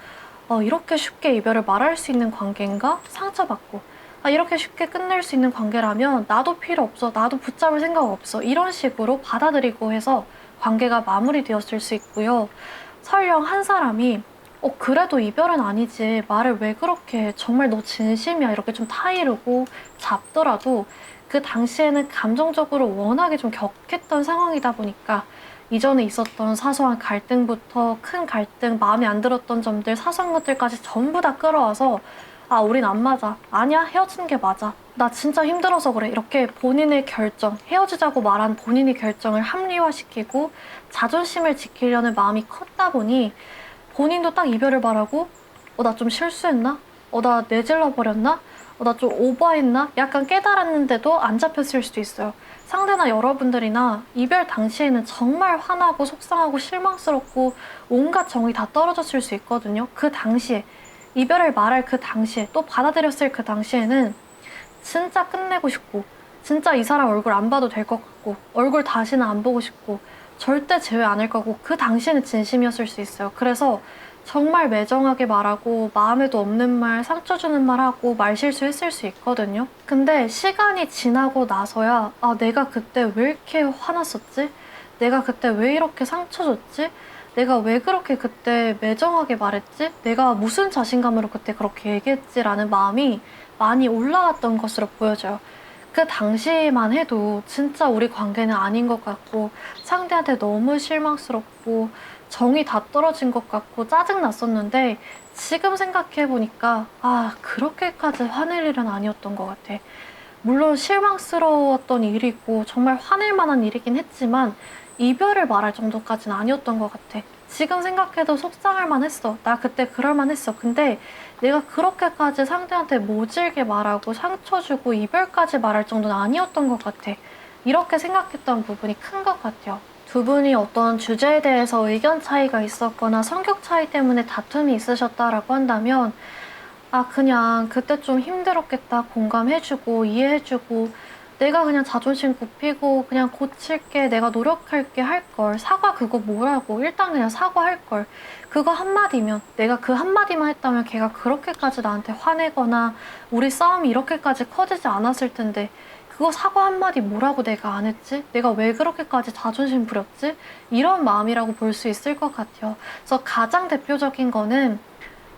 이렇게 쉽게 이별을 말할 수 있는 관계인가? 상처받고 아, 이렇게 쉽게 끝낼 수 있는 관계라면 나도 필요 없어. 나도 붙잡을 생각 없어. 이런 식으로 받아들이고 해서 관계가 마무리되었을 수 있고요. 설령 한 사람이 그래도 이별은 아니지. 말을 왜 그렇게 해. 정말 너 진심이야. 이렇게 좀 타이르고 잡더라도 그 당시에는 감정적으로 워낙에 좀 격했던 상황이다 보니까 이전에 있었던 사소한 갈등부터 큰 갈등, 마음에 안 들었던 점들, 사소한 것들까지 전부 다 끌어와서 아, 우린 안 맞아. 아니야, 헤어지는 게 맞아. 나 진짜 힘들어서 그래. 이렇게 본인의 결정, 헤어지자고 말한 본인의 결정을 합리화시키고 자존심을 지키려는 마음이 컸다 보니 본인도 딱 이별을 말하고 나 좀 실수했나? 나 내질러 버렸나? 나 좀 오버했나? 약간 깨달았는데도 안 잡혔을 수도 있어요. 상대나 여러분들이나 이별 당시에는 정말 화나고 속상하고 실망스럽고 온갖 정이 다 떨어졌을 수 있거든요. 그 당시에 이별을 말할 그 당시에 또 받아들였을 그 당시에는 진짜 끝내고 싶고 진짜 이 사람 얼굴 안 봐도 될 것 같고 얼굴 다시는 안 보고 싶고 절대 재회 안 할 거고 그 당시에는 진심이었을 수 있어요. 그래서 정말 매정하게 말하고 마음에도 없는 말, 상처 주는 말 하고 말실수했을 수 있거든요. 근데 시간이 지나고 나서야 아, 내가 그때 왜 이렇게 화났었지? 내가 그때 왜 이렇게 상처 줬지? 내가 왜 그렇게 그때 매정하게 말했지? 내가 무슨 자신감으로 그때 그렇게 얘기했지라는 마음이 많이 올라왔던 것으로 보여져요. 그 당시만 해도 진짜 우리 관계는 아닌 것 같고 상대한테 너무 실망스럽고 정이 다 떨어진 것 같고 짜증났었는데 지금 생각해보니까 아, 그렇게까지 화낼 일은 아니었던 것 같아. 물론 실망스러웠던 일이고 정말 화낼 만한 일이긴 했지만 이별을 말할 정도까지는 아니었던 것 같아. 지금 생각해도 속상할 만했어. 나 그때 그럴 만했어. 근데 내가 그렇게까지 상대한테 모질게 말하고 상처 주고 이별까지 말할 정도는 아니었던 것 같아. 이렇게 생각했던 부분이 큰 것 같아요. 두 분이 어떤 주제에 대해서 의견 차이가 있었거나 성격 차이 때문에 다툼이 있으셨다라고 한다면 아, 그냥 그때 좀 힘들었겠다 공감해주고 이해해주고 내가 그냥 자존심 굽히고 그냥 고칠게 내가 노력할게 할 걸 사과 그거 뭐라고 일단 그냥 사과할 걸 그거 한마디면 내가 그 한마디만 했다면 걔가 그렇게까지 나한테 화내거나 우리 싸움이 이렇게까지 커지지 않았을 텐데 그거 사과 한마디 뭐라고 내가 안 했지? 내가 왜 그렇게까지 자존심 부렸지? 이런 마음이라고 볼 수 있을 것 같아요. 그래서 가장 대표적인 거는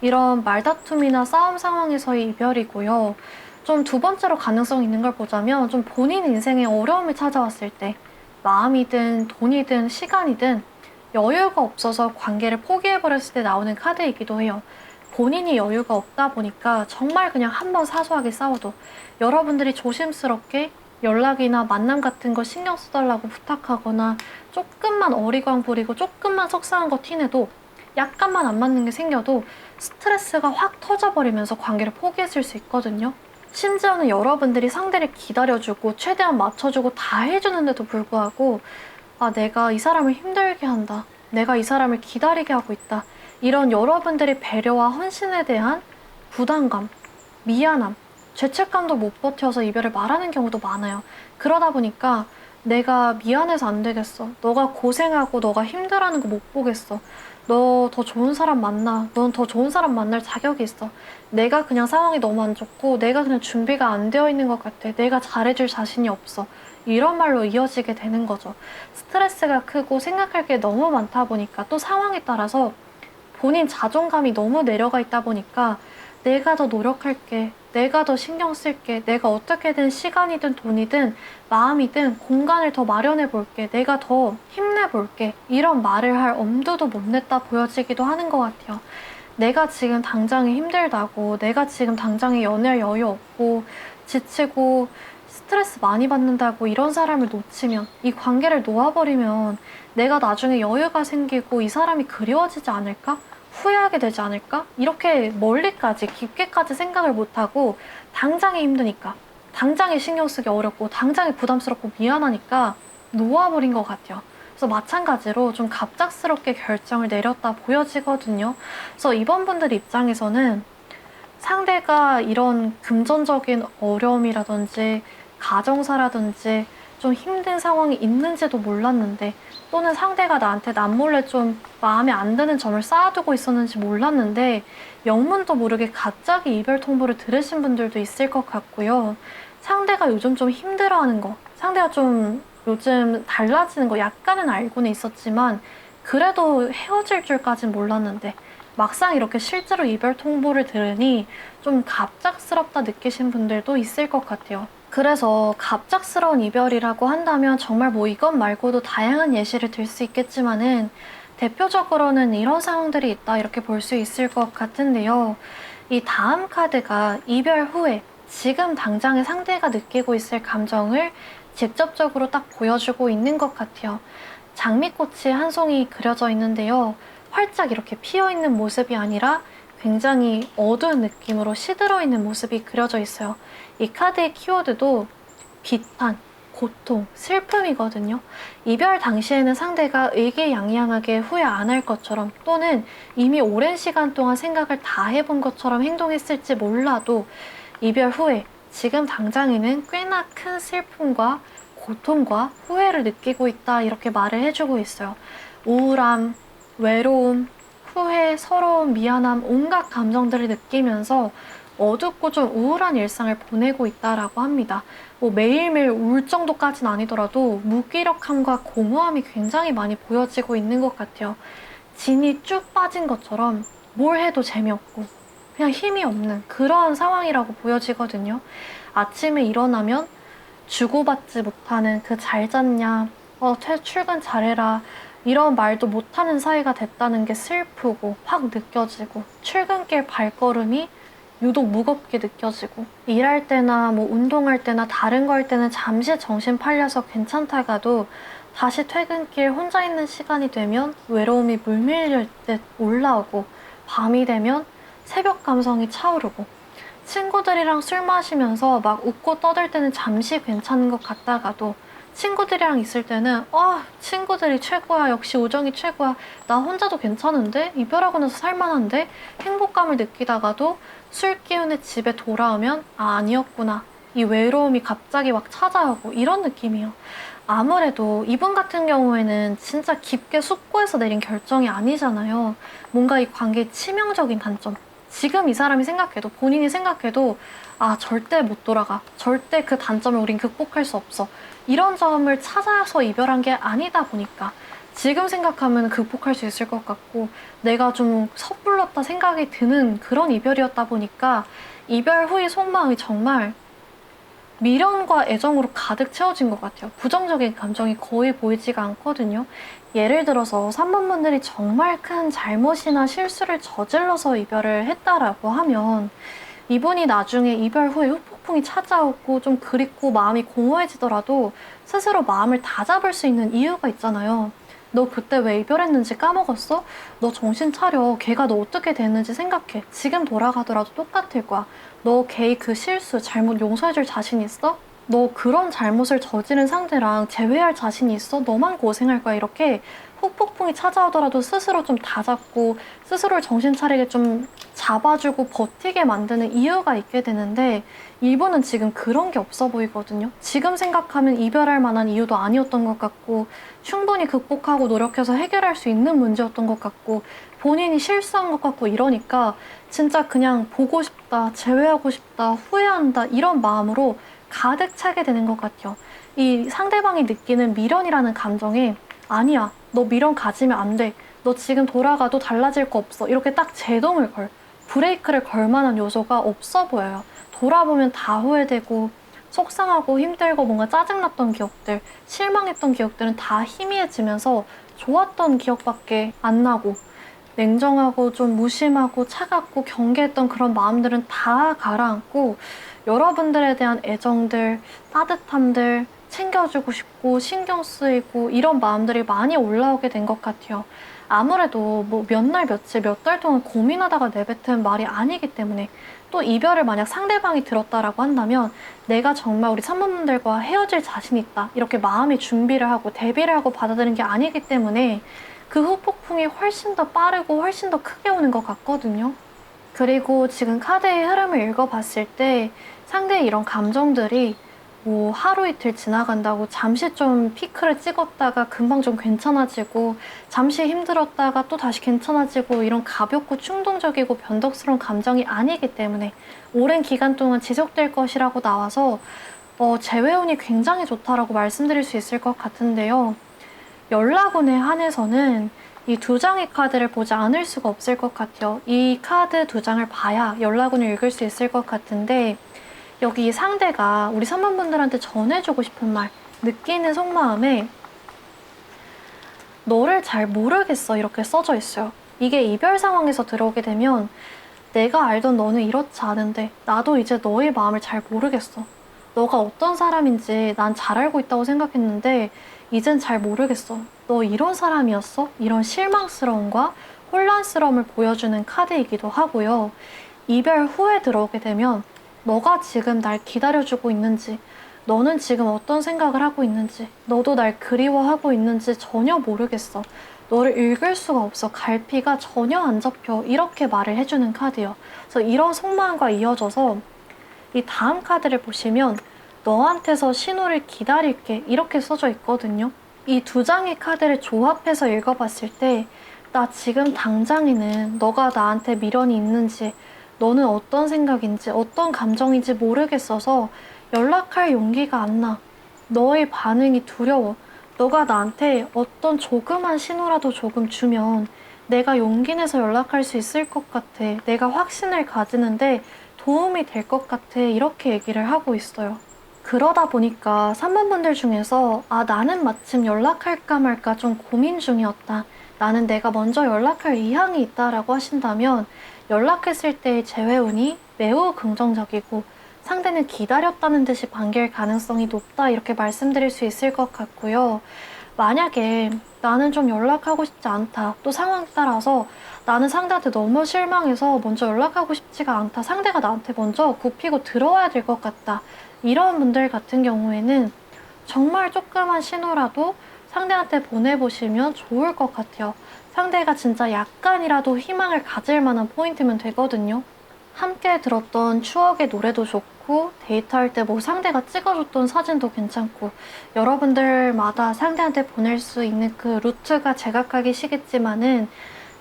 이런 말다툼이나 싸움 상황에서의 이별이고요. 좀 두 번째로 가능성 있는 걸 보자면 좀 본인 인생에 어려움이 찾아왔을 때 마음이든 돈이든 시간이든 여유가 없어서 관계를 포기해버렸을 때 나오는 카드이기도 해요. 본인이 여유가 없다 보니까 정말 그냥 한번 사소하게 싸워도 여러분들이 조심스럽게 연락이나 만남 같은 거 신경 써달라고 부탁하거나 조금만 어리광 부리고 조금만 속상한 거 티내도 약간만 안 맞는 게 생겨도 스트레스가 확 터져버리면서 관계를 포기했을 수 있거든요. 심지어는 여러분들이 상대를 기다려주고 최대한 맞춰주고 다 해주는데도 불구하고 아, 내가 이 사람을 힘들게 한다. 내가 이 사람을 기다리게 하고 있다. 이런 여러분들의 배려와 헌신에 대한 부담감, 미안함, 죄책감도 못 버텨서 이별을 말하는 경우도 많아요. 그러다 보니까 내가 미안해서 안 되겠어. 너가 고생하고 너가 힘들어하는 거 못 보겠어. 너 더 좋은 사람 만나. 넌 더 좋은 사람 만날 자격이 있어. 내가 그냥 상황이 너무 안 좋고 내가 그냥 준비가 안 되어 있는 것 같아. 내가 잘해줄 자신이 없어. 이런 말로 이어지게 되는 거죠. 스트레스가 크고 생각할 게 너무 많다 보니까 또 상황에 따라서 본인 자존감이 너무 내려가 있다 보니까 내가 더 노력할게. 내가 더 신경 쓸게. 내가 어떻게든 시간이든 돈이든 마음이든 공간을 더 마련해 볼게. 내가 더 힘내 볼게. 이런 말을 할 엄두도 못 냈다 보여지기도 하는 것 같아요. 내가 지금 당장에 힘들다고, 내가 지금 당장에 연애할 여유 없고, 지치고, 스트레스 많이 받는다고 이런 사람을 놓치면, 이 관계를 놓아버리면 내가 나중에 여유가 생기고 이 사람이 그리워지지 않을까? 후회하게 되지 않을까? 이렇게 멀리까지 깊게까지 생각을 못하고 당장에 힘드니까, 당장에 신경 쓰기 어렵고, 당장에 부담스럽고 미안하니까 놓아버린 것 같아요. 그래서 마찬가지로 좀 갑작스럽게 결정을 내렸다 보여지거든요. 그래서 이번 분들 입장에서는 상대가 이런 금전적인 어려움이라든지 가정사라든지 좀 힘든 상황이 있는지도 몰랐는데, 또는 상대가 나한테 남몰래 좀 마음에 안 드는 점을 쌓아두고 있었는지 몰랐는데 영문도 모르게 갑자기 이별 통보를 들으신 분들도 있을 것 같고요. 상대가 요즘 좀 힘들어하는 거, 상대가 좀 요즘 달라지는 거 약간은 알고는 있었지만 그래도 헤어질 줄까진 몰랐는데 막상 이렇게 실제로 이별 통보를 들으니 좀 갑작스럽다 느끼신 분들도 있을 것 같아요. 그래서 갑작스러운 이별이라고 한다면 정말 뭐 이것 말고도 다양한 예시를 들 수 있겠지만은 대표적으로는 이런 상황들이 있다 이렇게 볼 수 있을 것 같은데요. 이 다음 카드가 이별 후에 지금 당장의 상대가 느끼고 있을 감정을 직접적으로 딱 보여주고 있는 것 같아요. 장미꽃이 한 송이 그려져 있는데요. 활짝 이렇게 피어 있는 모습이 아니라 굉장히 어두운 느낌으로 시들어 있는 모습이 그려져 있어요. 이 카드의 키워드도 비탄, 고통, 슬픔이거든요. 이별 당시에는 상대가 의기양양하게 후회 안 할 것처럼, 또는 이미 오랜 시간 동안 생각을 다 해본 것처럼 행동했을지 몰라도 이별 후에 지금 당장에는 꽤나 큰 슬픔과 고통과 후회를 느끼고 있다 이렇게 말을 해주고 있어요. 우울함, 외로움, 후회, 서러움, 미안함, 온갖 감정들을 느끼면서 어둡고 좀 우울한 일상을 보내고 있다라고 합니다. 뭐 매일매일 울 정도까지는 아니더라도 무기력함과 공허함이 굉장히 많이 보여지고 있는 것 같아요. 진이 쭉 빠진 것처럼 뭘 해도 재미없고 그냥 힘이 없는 그런 상황이라고 보여지거든요. 아침에 일어나면 주고받지 못하는 그 잘 잤냐, 출근 잘해라, 이런 말도 못하는 사이가 됐다는 게 슬프고 확 느껴지고, 출근길 발걸음이 유독 무겁게 느껴지고, 일할 때나 뭐 운동할 때나 다른 거 할 때는 잠시 정신 팔려서 괜찮다가도 다시 퇴근길 혼자 있는 시간이 되면 외로움이 물밀릴 듯 올라오고, 밤이 되면 새벽 감성이 차오르고, 친구들이랑 술 마시면서 막 웃고 떠들 때는 잠시 괜찮은 것 같다가도 친구들이랑 있을 때는 친구들이 최고야, 역시 우정이 최고야, 나 혼자도 괜찮은데, 이별하고 나서 살만한데, 행복감을 느끼다가도 술 기운에 집에 돌아오면 아니었구나, 이 외로움이 갑자기 막 찾아오고 이런 느낌이에요. 아무래도 이분 같은 경우에는 진짜 깊게 숙고해서 내린 결정이 아니잖아요. 뭔가 이 관계의 치명적인 단점, 지금 이 사람이 생각해도, 본인이 생각해도 절대 못 돌아가, 절대 그 단점을 우린 극복할 수 없어, 이런 점을 찾아서 이별한 게 아니다 보니까 지금 생각하면 극복할 수 있을 것 같고, 내가 좀 섣불렀다 생각이 드는 그런 이별이었다 보니까 이별 후의 속마음이 정말 미련과 애정으로 가득 채워진 것 같아요. 부정적인 감정이 거의 보이지가 않거든요. 예를 들어서 3번 분들이 정말 큰 잘못이나 실수를 저질러서 이별을 했다라고 하면 이분이 나중에 이별 후에 후폭풍이 찾아오고 좀 그립고 마음이 공허해지더라도 스스로 마음을 다잡을 수 있는 이유가 있잖아요. 너 그때 왜 이별했는지 까먹었어? 너 정신 차려. 걔가 너 어떻게 됐는지 생각해. 지금 돌아가더라도 똑같을 거야. 너 걔의 그 실수, 잘못 용서해줄 자신 있어? 너 그런 잘못을 저지른 상대랑 재회할 자신이 있어? 너만 고생할 거야. 이렇게 후폭풍이 찾아오더라도 스스로 좀 다잡고 스스로를 정신 차리게 좀 잡아주고 버티게 만드는 이유가 있게 되는데 이분은 지금 그런 게 없어 보이거든요. 지금 생각하면 이별할 만한 이유도 아니었던 것 같고 충분히 극복하고 노력해서 해결할 수 있는 문제였던 것 같고 본인이 실수한 것 같고 이러니까 진짜 그냥 보고 싶다, 제외하고 싶다, 후회한다 이런 마음으로 가득 차게 되는 것 같아요. 이 상대방이 느끼는 미련이라는 감정에 아니야, 너 미련 가지면 안 돼. 너 지금 돌아가도 달라질 거 없어. 이렇게 딱 제동을 브레이크를 걸 만한 요소가 없어 보여요. 돌아보면 다 후회되고, 속상하고 힘들고 뭔가 짜증났던 기억들, 실망했던 기억들은 다 희미해지면서 좋았던 기억밖에 안 나고, 냉정하고 좀 무심하고 차갑고 경계했던 그런 마음들은 다 가라앉고, 여러분들에 대한 애정들, 따뜻함들, 챙겨주고 싶고 신경 쓰이고 이런 마음들이 많이 올라오게 된 것 같아요. 아무래도 뭐 몇 날 며칠 몇 달 동안 고민하다가 내뱉은 말이 아니기 때문에 또 이별을 만약 상대방이 들었다라고 한다면 내가 정말 우리 산모분들과 헤어질 자신 있다 이렇게 마음의 준비를 하고 대비를 하고 받아들인 게 아니기 때문에 그 후폭풍이 훨씬 더 빠르고 훨씬 더 크게 오는 것 같거든요. 그리고 지금 카드의 흐름을 읽어봤을 때 상대의 이런 감정들이 뭐 하루 이틀 지나간다고 잠시 좀 피크를 찍었다가 금방 좀 괜찮아지고 잠시 힘들었다가 또 다시 괜찮아지고 이런 가볍고 충동적이고 변덕스러운 감정이 아니기 때문에 오랜 기간 동안 지속될 것이라고 나와서 재회운이 굉장히 좋다라고 말씀드릴 수 있을 것 같은데요. 연락운에 한해서는 이 두 장의 카드를 보지 않을 수가 없을 것 같아요. 이 카드 두 장을 봐야 연락운을 읽을 수 있을 것 같은데 여기 상대가 우리 선배분들한테 전해주고 싶은 말, 느끼는 속마음에 너를 잘 모르겠어 이렇게 써져 있어요. 이게 이별 상황에서 들어오게 되면 내가 알던 너는 이렇지 않은데 나도 이제 너의 마음을 잘 모르겠어. 너가 어떤 사람인지 난 잘 알고 있다고 생각했는데 이젠 잘 모르겠어. 너 이런 사람이었어? 이런 실망스러움과 혼란스러움을 보여주는 카드이기도 하고요. 이별 후에 들어오게 되면 너가 지금 날 기다려주고 있는지, 너는 지금 어떤 생각을 하고 있는지, 너도 날 그리워하고 있는지 전혀 모르겠어. 너를 읽을 수가 없어. 갈피가 전혀 안 잡혀. 이렇게 말을 해주는 카드예요. 그래서 이런 속마음과 이어져서 이 다음 카드를 보시면 너한테서 신호를 기다릴게 이렇게 써져 있거든요. 이 두 장의 카드를 조합해서 읽어봤을 때 나 지금 당장에는 너가 나한테 미련이 있는지 너는 어떤 생각인지 어떤 감정인지 모르겠어서 연락할 용기가 안 나. 너의 반응이 두려워. 너가 나한테 어떤 조그만 신호라도 조금 주면 내가 용기 내서 연락할 수 있을 것 같아. 내가 확신을 가지는데 도움이 될 것 같아. 이렇게 얘기를 하고 있어요. 그러다 보니까 산모분들 중에서 나는 마침 연락할까 말까 좀 고민 중이었다. 나는 내가 먼저 연락할 의향이 있다라고 하신다면 연락했을 때의 재회운이 매우 긍정적이고 상대는 기다렸다는 듯이 반길 가능성이 높다 이렇게 말씀드릴 수 있을 것 같고요. 만약에 나는 좀 연락하고 싶지 않다. 또 상황에 따라서 나는 상대한테 너무 실망해서 먼저 연락하고 싶지가 않다. 상대가 나한테 먼저 굽히고 들어와야 될 것 같다. 이런 분들 같은 경우에는 정말 조그만 신호라도 상대한테 보내보시면 좋을 것 같아요. 상대가 진짜 약간이라도 희망을 가질 만한 포인트면 되거든요. 함께 들었던 추억의 노래도 좋고 데이트할 때 뭐 상대가 찍어줬던 사진도 괜찮고 여러분들마다 상대한테 보낼 수 있는 그 루트가 제각각이시겠지만은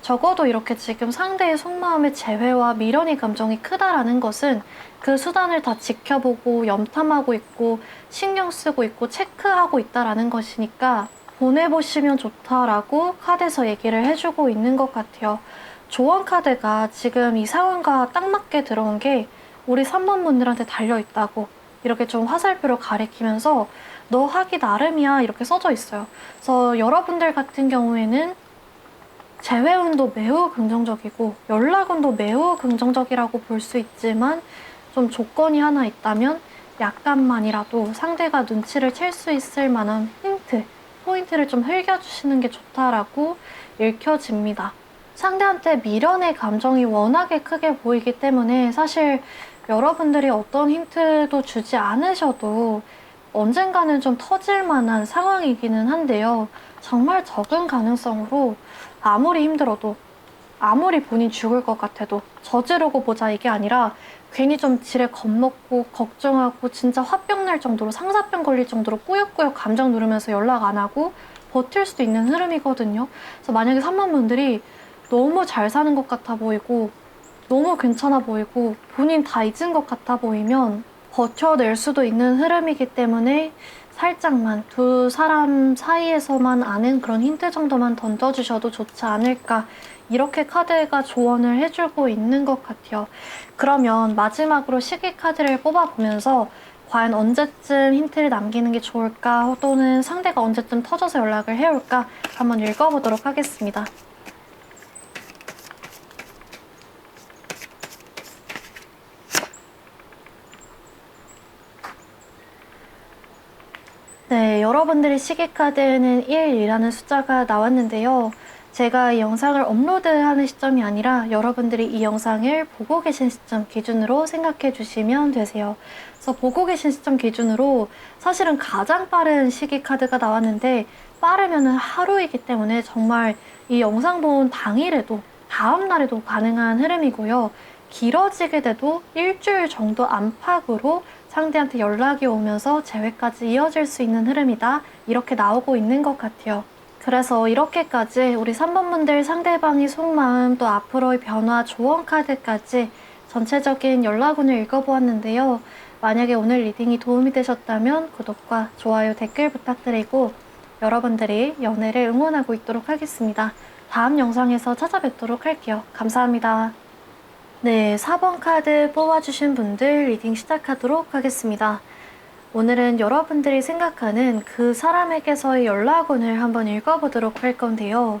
적어도 이렇게 지금 상대의 속마음의 재회와 미련의 감정이 크다라는 것은 그 수단을 다 지켜보고 염탐하고 있고 신경 쓰고 있고 체크하고 있다라는 것이니까 보내보시면 좋다라고 카드에서 얘기를 해주고 있는 것 같아요. 조언 카드가 지금 이 상황과 딱 맞게 들어온 게 우리 3번 분들한테 달려있다고 이렇게 좀 화살표로 가리키면서 너 하기 나름이야 이렇게 써져 있어요. 그래서 여러분들 같은 경우에는 재회운도 매우 긍정적이고 연락운도 매우 긍정적이라고 볼 수 있지만 좀 조건이 하나 있다면 약간만이라도 상대가 눈치를 챌 수 있을 만한 힌트, 포인트를 좀 흘겨주시는 게 좋다라고 읽혀집니다. 상대한테 미련의 감정이 워낙에 크게 보이기 때문에 사실 여러분들이 어떤 힌트도 주지 않으셔도 언젠가는 좀 터질 만한 상황이기는 한데요. 정말 적은 가능성으로 아무리 힘들어도, 아무리 본인 죽을 것 같아도 저지르고 보자 이게 아니라 괜히 좀 지레 겁먹고 걱정하고 진짜 화병 날 정도로 상사병 걸릴 정도로 꾸역꾸역 감정 누르면서 연락 안 하고 버틸 수도 있는 흐름이거든요. 그래서 만약에 3번 분들이 너무 잘 사는 것 같아 보이고 너무 괜찮아 보이고 본인 다 잊은 것 같아 보이면 버텨낼 수도 있는 흐름이기 때문에 살짝만 두 사람 사이에서만 아는 그런 힌트 정도만 던져주셔도 좋지 않을까, 이렇게 카드가 조언을 해주고 있는 것 같아요. 그러면 마지막으로 시기 카드를 뽑아보면서 과연 언제쯤 힌트를 남기는 게 좋을까, 또는 상대가 언제쯤 터져서 연락을 해올까 한번 읽어보도록 하겠습니다. 네, 여러분들의 시계카드에는 1이라는 숫자가 나왔는데요. 제가 이 영상을 업로드하는 시점이 아니라 여러분들이 이 영상을 보고 계신 시점 기준으로 생각해 주시면 되세요. 그래서 보고 계신 시점 기준으로 사실은 가장 빠른 시기카드가 나왔는데, 빠르면은 하루이기 때문에 정말 이 영상 본 당일에도 다음 날에도 가능한 흐름이고요. 길어지게 돼도 일주일 정도 안팎으로 상대한테 연락이 오면서 재회까지 이어질 수 있는 흐름이다, 이렇게 나오고 있는 것 같아요. 그래서 이렇게까지 우리 3번 분들 상대방의 속마음, 또 앞으로의 변화, 조언 카드까지 전체적인 연락운을 읽어보았는데요. 만약에 오늘 리딩이 도움이 되셨다면 구독과 좋아요, 댓글 부탁드리고 여러분들이 연애를 응원하고 있도록 하겠습니다. 다음 영상에서 찾아뵙도록 할게요. 감사합니다. 네, 4번 카드 뽑아주신 분들 리딩 시작하도록 하겠습니다. 오늘은 여러분들이 생각하는 그 사람에게서의 연락운을 한번 읽어보도록 할 건데요.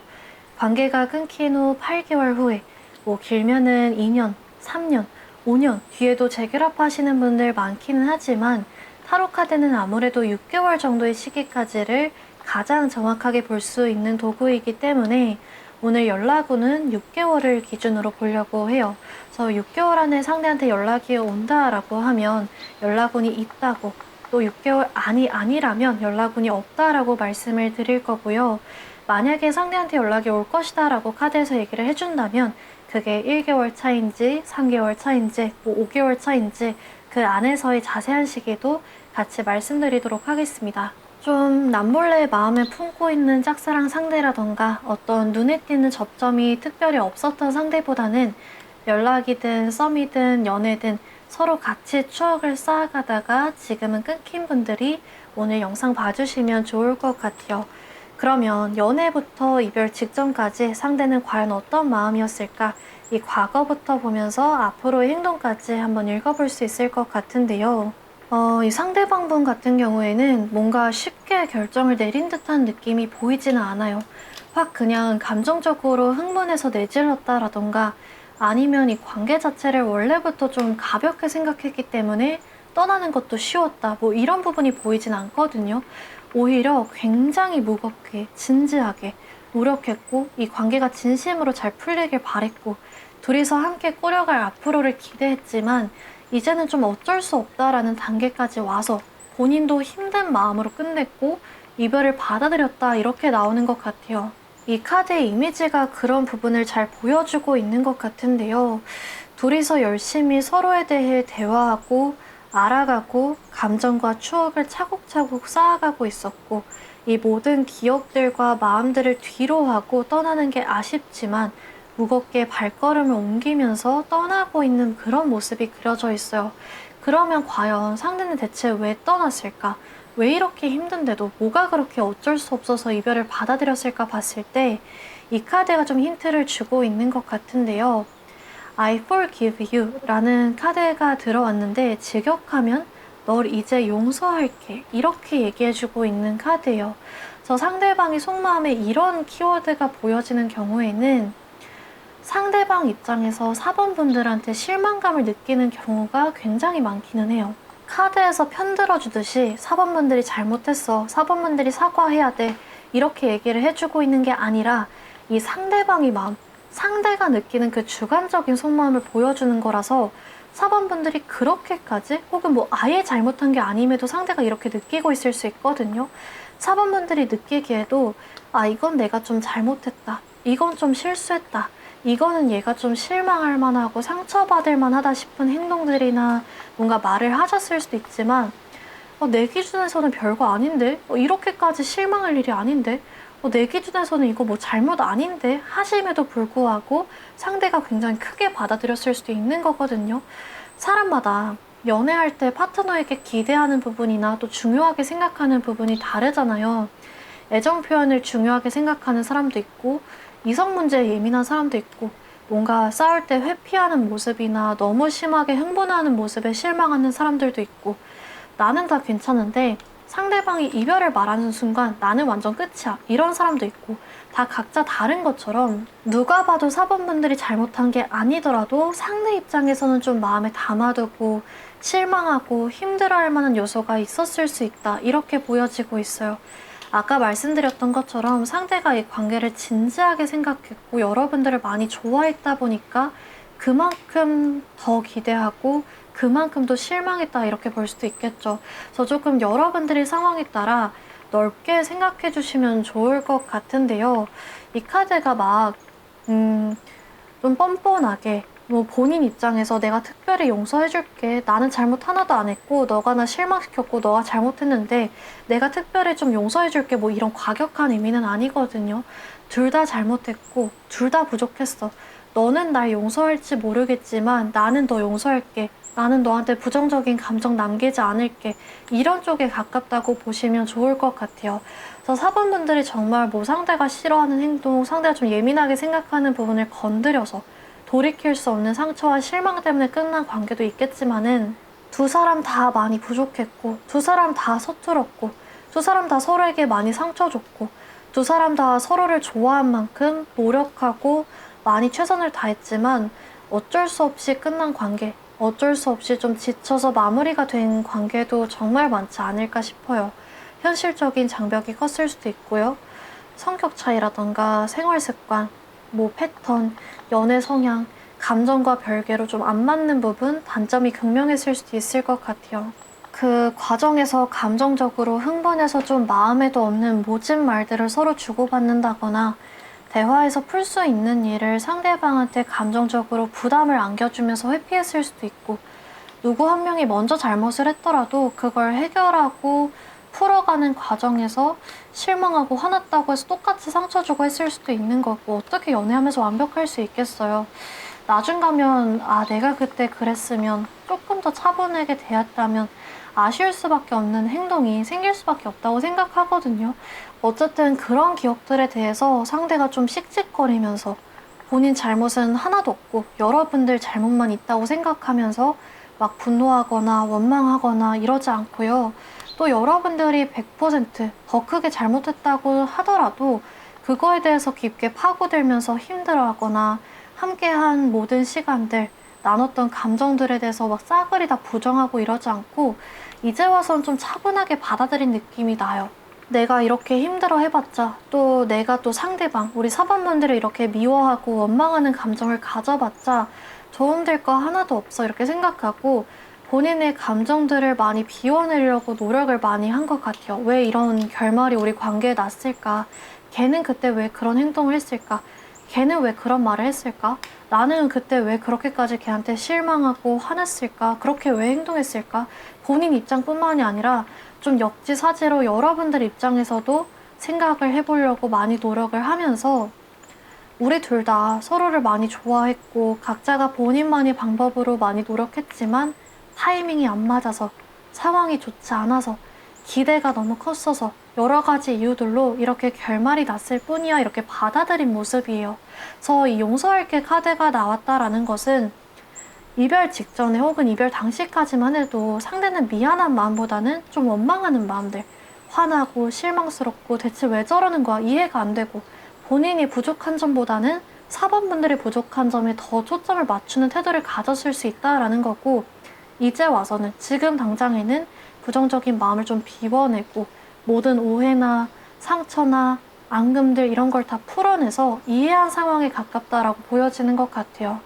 관계가 끊긴 후 8개월 후에, 뭐 길면은 2년, 3년, 5년 뒤에도 재결합하시는 분들 많기는 하지만 타로 카드는 아무래도 6개월 정도의 시기까지를 가장 정확하게 볼 수 있는 도구이기 때문에 오늘 연락운은 6개월을 기준으로 보려고 해요. 그래서 6개월 안에 상대한테 연락이 온다라고 하면 연락운이 있다고, 또 6개월 안이 아니라면 연락운이 없다라고 말씀을 드릴 거고요. 만약에 상대한테 연락이 올 것이다 라고 카드에서 얘기를 해준다면 그게 1개월 차인지 3개월 차인지 뭐 5개월 차인지 그 안에서의 자세한 시기도 같이 말씀드리도록 하겠습니다. 좀 남몰래 마음에 품고 있는 짝사랑 상대라던가 어떤 눈에 띄는 접점이 특별히 없었던 상대보다는 연락이든 썸이든 연애든 서로 같이 추억을 쌓아가다가 지금은 끊긴 분들이 오늘 영상 봐주시면 좋을 것 같아요. 그러면 연애부터 이별 직전까지 상대는 과연 어떤 마음이었을까? 이 과거부터 보면서 앞으로의 행동까지 한번 읽어볼 수 있을 것 같은데요. 이 상대방분 같은 경우에는 뭔가 쉽게 결정을 내린 듯한 느낌이 보이지는 않아요. 확 그냥 감정적으로 흥분해서 내질렀다라던가 아니면 이 관계 자체를 원래부터 좀 가볍게 생각했기 때문에 떠나는 것도 쉬웠다, 뭐 이런 부분이 보이진 않거든요. 오히려 굉장히 무겁게 진지하게 노력했고 이 관계가 진심으로 잘 풀리길 바랬고 둘이서 함께 꾸려갈 앞으로를 기대했지만 이제는 좀 어쩔 수 없다라는 단계까지 와서 본인도 힘든 마음으로 끝냈고 이별을 받아들였다, 이렇게 나오는 것 같아요. 이 카드의 이미지가 그런 부분을 잘 보여주고 있는 것 같은데요. 둘이서 열심히 서로에 대해 대화하고 알아가고 감정과 추억을 차곡차곡 쌓아가고 있었고 이 모든 기억들과 마음들을 뒤로 하고 떠나는 게 아쉽지만 무겁게 발걸음을 옮기면서 떠나고 있는 그런 모습이 그려져 있어요. 그러면 과연 상대는 대체 왜 떠났을까? 왜 이렇게 힘든데도 뭐가 그렇게 어쩔 수 없어서 이별을 받아들였을까 봤을 때 이 카드가 좀 힌트를 주고 있는 것 같은데요. I forgive you 라는 카드가 들어왔는데 직역하면 널 이제 용서할게, 이렇게 얘기해주고 있는 카드예요. 그래서 상대방의 속마음에 이런 키워드가 보여지는 경우에는 상대방 입장에서 4번 분들한테 실망감을 느끼는 경우가 굉장히 많기는 해요. 카드에서 편들어주듯이 4번 분들이 잘못했어, 4번 분들이 사과해야 돼, 이렇게 얘기를 해주고 있는 게 아니라 이 상대방의 마음, 상대가 느끼는 그 주관적인 속마음을 보여주는 거라서 4번분들이 그렇게까지 혹은 뭐 아예 잘못한 게 아님에도 상대가 이렇게 느끼고 있을 수 있거든요. 4번분들이 느끼기에도 아, 이건 내가 좀 잘못했다. 이건 좀 실수했다. 이거는 얘가 좀 실망할 만하고 상처받을 만하다 싶은 행동들이나 뭔가 말을 하셨을 수도 있지만 내 기준에서는 별거 아닌데? 이렇게까지 실망할 일이 아닌데? 내 기준에서는 이거 뭐 잘못 아닌데? 하심에도 불구하고 상대가 굉장히 크게 받아들였을 수도 있는 거거든요. 사람마다 연애할 때 파트너에게 기대하는 부분이나 또 중요하게 생각하는 부분이 다르잖아요. 애정 표현을 중요하게 생각하는 사람도 있고, 이성 문제에 예민한 사람도 있고, 뭔가 싸울 때 회피하는 모습이나 너무 심하게 흥분하는 모습에 실망하는 사람들도 있고, 나는 다 괜찮은데 상대방이 이별을 말하는 순간 나는 완전 끝이야. 이런 사람도 있고 다 각자 다른 것처럼 누가 봐도 4번분들이 잘못한 게 아니더라도 상대 입장에서는 좀 마음에 담아두고 실망하고 힘들어할 만한 요소가 있었을 수 있다. 이렇게 보여지고 있어요. 아까 말씀드렸던 것처럼 상대가 이 관계를 진지하게 생각했고 여러분들을 많이 좋아했다 보니까 그만큼 더 기대하고 그만큼 더 실망했다 이렇게 볼 수도 있겠죠. 그래서 조금 여러분들의 상황에 따라 넓게 생각해 주시면 좋을 것 같은데요. 이 카드가 막 좀 뻔뻔하게 뭐 본인 입장에서 내가 특별히 용서해 줄게. 나는 잘못 하나도 안 했고 너가 나 실망시켰고 너가 잘못했는데 내가 특별히 좀 용서해 줄게. 뭐 이런 과격한 의미는 아니거든요. 둘 다 잘못했고 둘 다 부족했어. 너는 날 용서할지 모르겠지만 나는 너 용서할게. 나는 너한테 부정적인 감정 남기지 않을게. 이런 쪽에 가깝다고 보시면 좋을 것 같아요. 그래서 4번분들이 정말 뭐 상대가 싫어하는 행동, 상대가 좀 예민하게 생각하는 부분을 건드려서 돌이킬 수 없는 상처와 실망 때문에 끝난 관계도 있겠지만은 두 사람 다 많이 부족했고 두 사람 다 서툴었고 두 사람 다 서로에게 많이 상처 줬고 두 사람 다 서로를 좋아한 만큼 노력하고 많이 최선을 다했지만 어쩔 수 없이 끝난 관계, 어쩔 수 없이 좀 지쳐서 마무리가 된 관계도 정말 많지 않을까 싶어요. 현실적인 장벽이 컸을 수도 있고요. 성격 차이라던가 생활 습관, 뭐 패턴, 연애 성향, 감정과 별개로 좀 안 맞는 부분, 단점이 극명했을 수도 있을 것 같아요. 그 과정에서 감정적으로 흥분해서 좀 마음에도 없는 모진 말들을 서로 주고받는다거나 대화에서 풀 수 있는 일을 상대방한테 감정적으로 부담을 안겨주면서 회피했을 수도 있고 누구 한 명이 먼저 잘못을 했더라도 그걸 해결하고 풀어가는 과정에서 실망하고 화났다고 해서 똑같이 상처 주고 했을 수도 있는 거고 어떻게 연애하면서 완벽할 수 있겠어요. 나중 가면 아 내가 그때 그랬으면 조금 더 차분하게 대했다면 아쉬울 수밖에 없는 행동이 생길 수밖에 없다고 생각하거든요. 어쨌든 그런 기억들에 대해서 상대가 좀 씩씩거리면서 본인 잘못은 하나도 없고 여러분들 잘못만 있다고 생각하면서 막 분노하거나 원망하거나 이러지 않고요. 또 여러분들이 100%더 크게 잘못했다고 하더라도 그거에 대해서 깊게 파고들면서 힘들어하거나 함께한 모든 시간들, 나눴던 감정들에 대해서 막 싸그리 다 부정하고 이러지 않고 이제 와선 좀 차분하게 받아들인 느낌이 나요. 내가 이렇게 힘들어 해봤자 또 내가 또 상대방, 우리 사반분들을 이렇게 미워하고 원망하는 감정을 가져봤자 도움될 거 하나도 없어 이렇게 생각하고 본인의 감정들을 많이 비워내려고 노력을 많이 한 것 같아요. 왜 이런 결말이 우리 관계에 났을까? 걔는 그때 왜 그런 행동을 했을까? 걔는 왜 그런 말을 했을까? 나는 그때 왜 그렇게까지 걔한테 실망하고 화냈을까? 그렇게 왜 행동했을까? 본인 입장뿐만이 아니라 좀 역지사지로 여러분들 입장에서도 생각을 해보려고 많이 노력을 하면서 우리 둘 다 서로를 많이 좋아했고 각자가 본인만의 방법으로 많이 노력했지만 타이밍이 안 맞아서 상황이 좋지 않아서 기대가 너무 컸어서 여러 가지 이유들로 이렇게 결말이 났을 뿐이야 이렇게 받아들인 모습이에요. 그래서 이 용서할게 카드가 나왔다라는 것은 이별 직전에 혹은 이별 당시까지만 해도 상대는 미안한 마음보다는 좀 원망하는 마음들, 화나고 실망스럽고 대체 왜 저러는 거야 이해가 안 되고 본인이 부족한 점보다는 4번분들이 부족한 점에 더 초점을 맞추는 태도를 가졌을 수 있다라는 거고 이제 와서는 지금 당장에는 부정적인 마음을 좀 비워내고 모든 오해나 상처나 앙금들 이런 걸 다 풀어내서 이해한 상황에 가깝다라고 보여지는 것 같아요.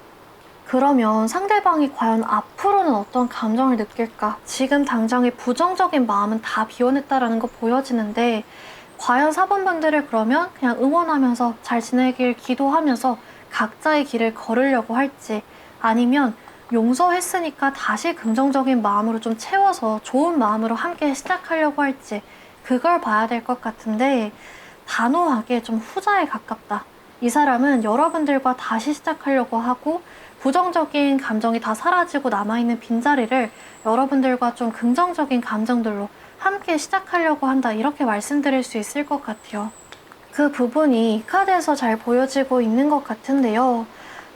그러면 상대방이 과연 앞으로는 어떤 감정을 느낄까? 지금 당장의 부정적인 마음은 다 비워냈다라는 거 보여지는데, 과연 사범분들을 그러면 그냥 응원하면서 잘 지내길 기도하면서 각자의 길을 걸으려고 할지, 아니면 용서했으니까 다시 긍정적인 마음으로 좀 채워서 좋은 마음으로 함께 시작하려고 할지, 그걸 봐야 될 것 같은데, 단호하게 좀 후자에 가깝다. 이 사람은 여러분들과 다시 시작하려고 하고 부정적인 감정이 다 사라지고 남아있는 빈자리를 여러분들과 좀 긍정적인 감정들로 함께 시작하려고 한다. 이렇게 말씀드릴 수 있을 것 같아요. 그 부분이 이 카드에서 잘 보여지고 있는 것 같은데요.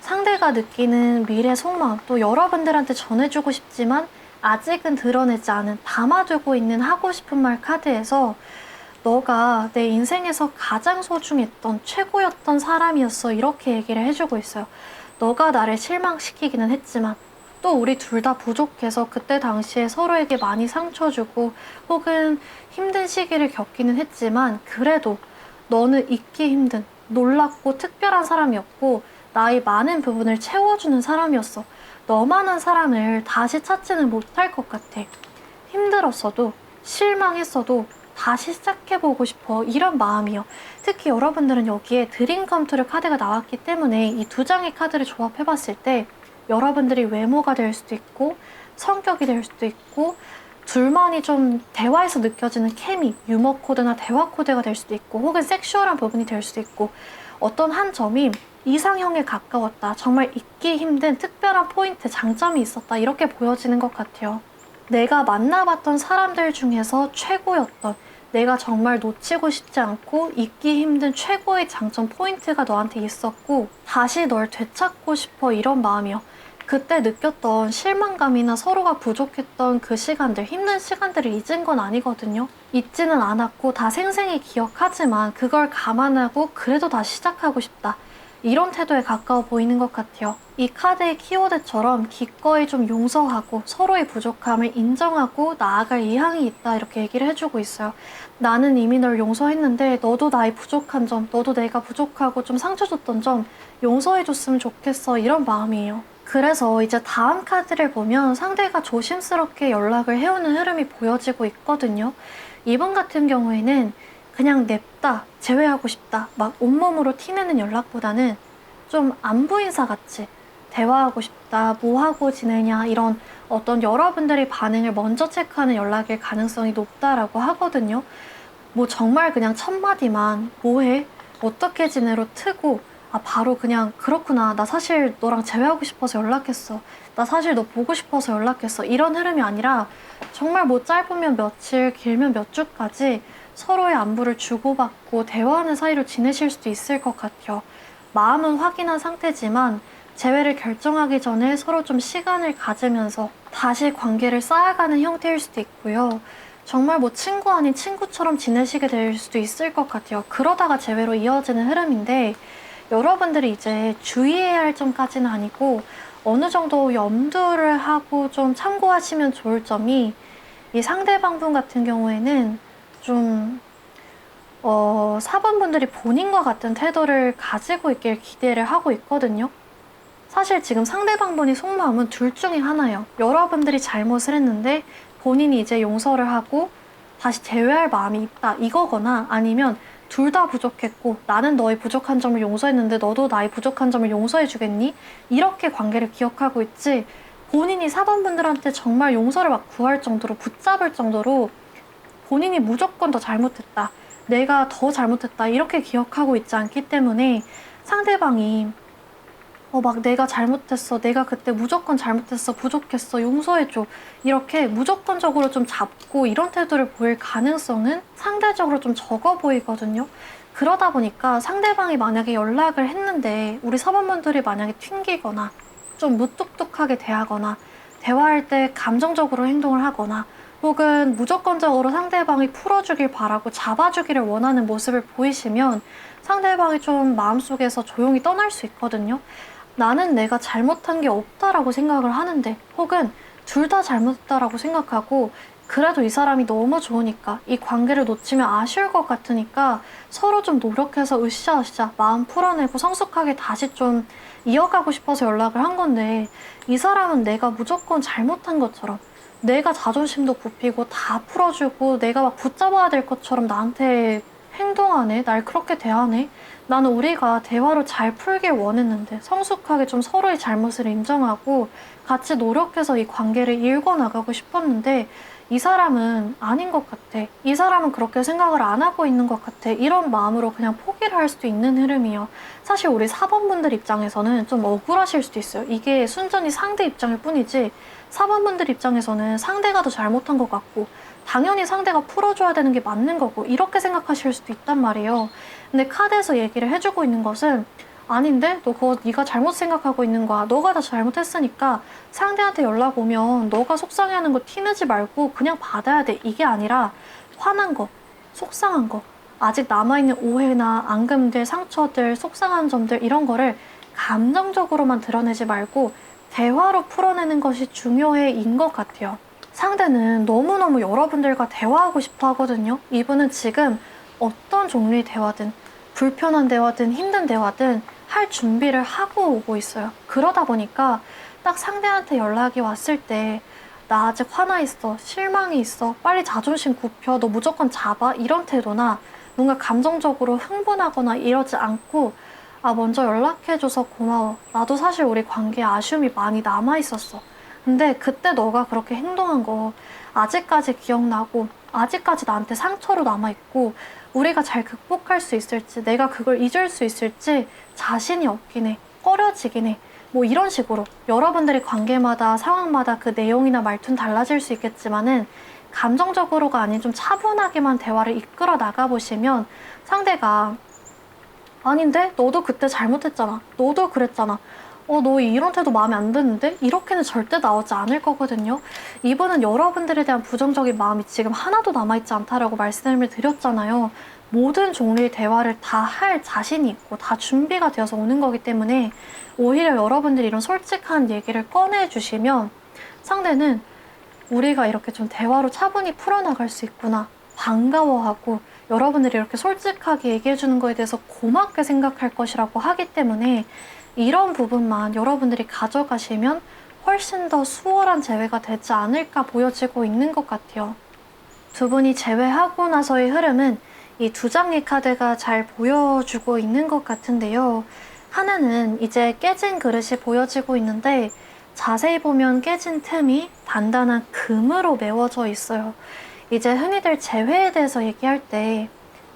상대가 느끼는 미래 속마음, 또 여러분들한테 전해주고 싶지만 아직은 드러내지 않은, 담아두고 있는 하고 싶은 말 카드에서 너가 내 인생에서 가장 소중했던, 최고였던 사람이었어. 이렇게 얘기를 해주고 있어요. 너가 나를 실망시키기는 했지만 또 우리 둘 다 부족해서 그때 당시에 서로에게 많이 상처 주고 혹은 힘든 시기를 겪기는 했지만 그래도 너는 잊기 힘든, 놀랍고 특별한 사람이었고 나의 많은 부분을 채워주는 사람이었어. 너만한 사람을 다시 찾지는 못할 것 같아. 힘들었어도 실망했어도 다시 시작해보고 싶어. 이런 마음이요. 특히 여러분들은 여기에 드림 컴투르 카드가 나왔기 때문에 이 두 장의 카드를 조합해봤을 때 여러분들이 외모가 될 수도 있고 성격이 될 수도 있고 둘만이 좀 대화에서 느껴지는 케미, 유머 코드나 대화 코드가 될 수도 있고 혹은 섹슈얼한 부분이 될 수도 있고 어떤 한 점이 이상형에 가까웠다. 정말 잊기 힘든 특별한 포인트, 장점이 있었다. 이렇게 보여지는 것 같아요. 내가 만나봤던 사람들 중에서 최고였던, 내가 정말 놓치고 싶지 않고 잊기 힘든 최고의 장점 포인트가 너한테 있었고 다시 널 되찾고 싶어. 이런 마음이요. 그때 느꼈던 실망감이나 서로가 부족했던 그 시간들, 힘든 시간들을 잊은 건 아니거든요. 잊지는 않았고 다 생생히 기억하지만 그걸 감안하고 그래도 다시 시작하고 싶다. 이런 태도에 가까워 보이는 것 같아요. 이 카드의 키워드처럼 기꺼이 좀 용서하고 서로의 부족함을 인정하고 나아갈 의향이 있다. 이렇게 얘기를 해주고 있어요. 나는 이미 널 용서했는데 너도 나의 부족한 점, 너도 내가 부족하고 좀 상처 줬던 점 용서해줬으면 좋겠어. 이런 마음이에요. 그래서 이제 다음 카드를 보면 상대가 조심스럽게 연락을 해오는 흐름이 보여지고 있거든요. 이번 같은 경우에는 그냥 냅다, 제외하고 싶다, 막 온몸으로 티내는 연락보다는 좀 안부 인사같이 대화하고 싶다, 뭐 하고 지내냐, 이런 어떤 여러분들의 반응을 먼저 체크하는 연락일 가능성이 높다라고 하거든요. 뭐 정말 그냥 첫 마디만 뭐해? 어떻게 지내로 트고 바로 그냥 그렇구나. 나 사실 너랑 재회하고 싶어서 연락했어. 나 사실 너 보고 싶어서 연락했어. 이런 흐름이 아니라 정말 뭐 짧으면 며칠, 길면 몇 주까지 서로의 안부를 주고받고 대화하는 사이로 지내실 수도 있을 것 같아요. 마음은 확인한 상태지만 재회를 결정하기 전에 서로 좀 시간을 가지면서 다시 관계를 쌓아가는 형태일 수도 있고요. 정말 뭐 친구 아닌 친구처럼 지내시게 될 수도 있을 것 같아요. 그러다가 재회로 이어지는 흐름인데 여러분들이 이제 주의해야 할 점까지는 아니고 어느 정도 염두를 하고 좀 참고하시면 좋을 점이 이 상대방분 같은 경우에는 좀 4번분들이 본인과 같은 태도를 가지고 있길 기대를 하고 있거든요. 사실 지금 상대방분이 속마음은 둘 중에 하나예요. 여러분들이 잘못을 했는데 본인이 이제 용서를 하고 다시 재회할 마음이 있다. 이거거나 아니면 둘 다 부족했고 나는 너의 부족한 점을 용서했는데 너도 나의 부족한 점을 용서해 주겠니? 이렇게 관계를 기억하고 있지 본인이 4번분들한테 정말 용서를 막 구할 정도로 붙잡을 정도로 본인이 무조건 더 잘못했다. 내가 더 잘못했다. 이렇게 기억하고 있지 않기 때문에 상대방이 막 내가 잘못했어. 내가 그때 무조건 잘못했어. 부족했어. 용서해줘. 이렇게 무조건적으로 좀 잡고 이런 태도를 보일 가능성은 상대적으로 좀 적어 보이거든요. 그러다 보니까 상대방이 만약에 연락을 했는데 우리 사범분들이 만약에 튕기거나 좀 무뚝뚝하게 대하거나 대화할 때 감정적으로 행동을 하거나 혹은 무조건적으로 상대방이 풀어주길 바라고 잡아주기를 원하는 모습을 보이시면 상대방이 좀 마음속에서 조용히 떠날 수 있거든요. 나는 내가 잘못한 게 없다라고 생각을 하는데 혹은 둘 다 잘못했다라고 생각하고 그래도 이 사람이 너무 좋으니까 이 관계를 놓치면 아쉬울 것 같으니까 서로 좀 노력해서 으쌰으쌰 마음 풀어내고 성숙하게 다시 좀 이어가고 싶어서 연락을 한 건데 이 사람은 내가 무조건 잘못한 것처럼 내가 자존심도 굽히고 다 풀어주고 내가 막 붙잡아야 될 것처럼 나한테 행동하네. 날 그렇게 대하네. 나는 우리가 대화로 잘 풀길 원했는데 성숙하게 좀 서로의 잘못을 인정하고 같이 노력해서 이 관계를 이어나가고 싶었는데 이 사람은 아닌 것 같아. 이 사람은 그렇게 생각을 안 하고 있는 것 같아. 이런 마음으로 그냥 포기를 할 수도 있는 흐름이요. 사실 우리 사번분들 입장에서는 좀 억울하실 수도 있어요. 이게 순전히 상대 입장일 뿐이지 사번분들 입장에서는 상대가 더 잘못한 것 같고 당연히 상대가 풀어줘야 되는 게 맞는 거고 이렇게 생각하실 수도 있단 말이에요. 근데 카드에서 얘기를 해주고 있는 것은 아닌데? 너 그거 네가 잘못 생각하고 있는 거야. 너가 다 잘못했으니까 상대한테 연락 오면 너가 속상해하는 거 티내지 말고 그냥 받아야 돼. 이게 아니라 화난 거, 속상한 거, 아직 남아있는 오해나 앙금들, 상처들, 속상한 점들 이런 거를 감정적으로만 드러내지 말고 대화로 풀어내는 것이 중요해인 것 같아요. 상대는 너무너무 여러분들과 대화하고 싶어 하거든요. 이분은 지금 어떤 종류의 대화든 불편한 대화든 힘든 대화든 할 준비를 하고 오고 있어요. 그러다 보니까 딱 상대한테 연락이 왔을 때 나 아직 화나 있어, 실망이 있어, 빨리 자존심 굽혀, 너 무조건 잡아 이런 태도나 뭔가 감정적으로 흥분하거나 이러지 않고 아 먼저 연락해줘서 고마워. 나도 사실 우리 관계에 아쉬움이 많이 남아있었어. 근데 그때 너가 그렇게 행동한 거 아직까지 기억나고 아직까지 나한테 상처로 남아있고 우리가 잘 극복할 수 있을지 내가 그걸 잊을 수 있을지 자신이 없긴 해. 꺼려지긴 해. 뭐 이런 식으로 여러분들의 관계마다 상황마다 그 내용이나 말투는 달라질 수 있겠지만은 감정적으로가 아닌 좀 차분하게만 대화를 이끌어 나가보시면 상대가 아닌데? 너도 그때 잘못했잖아. 너도 그랬잖아. 너 이런 태도 마음에 안 드는데? 이렇게는 절대 나오지 않을 거거든요. 이분은 여러분들에 대한 부정적인 마음이 지금 하나도 남아있지 않다라고 말씀을 드렸잖아요. 모든 종류의 대화를 다 할 자신이 있고 다 준비가 되어서 오는 거기 때문에 오히려 여러분들이 이런 솔직한 얘기를 꺼내주시면 상대는 우리가 이렇게 좀 대화로 차분히 풀어나갈 수 있구나. 반가워하고 여러분들이 이렇게 솔직하게 얘기해주는 거에 대해서 고맙게 생각할 것이라고 하기 때문에 이런 부분만 여러분들이 가져가시면 훨씬 더 수월한 재회가 되지 않을까 보여지고 있는 것 같아요. 두 분이 재회하고 나서의 흐름은 이 두 장의 카드가 잘 보여주고 있는 것 같은데요. 하나는 이제 깨진 그릇이 보여지고 있는데 자세히 보면 깨진 틈이 단단한 금으로 메워져 있어요. 이제 흔히들 재회에 대해서 얘기할 때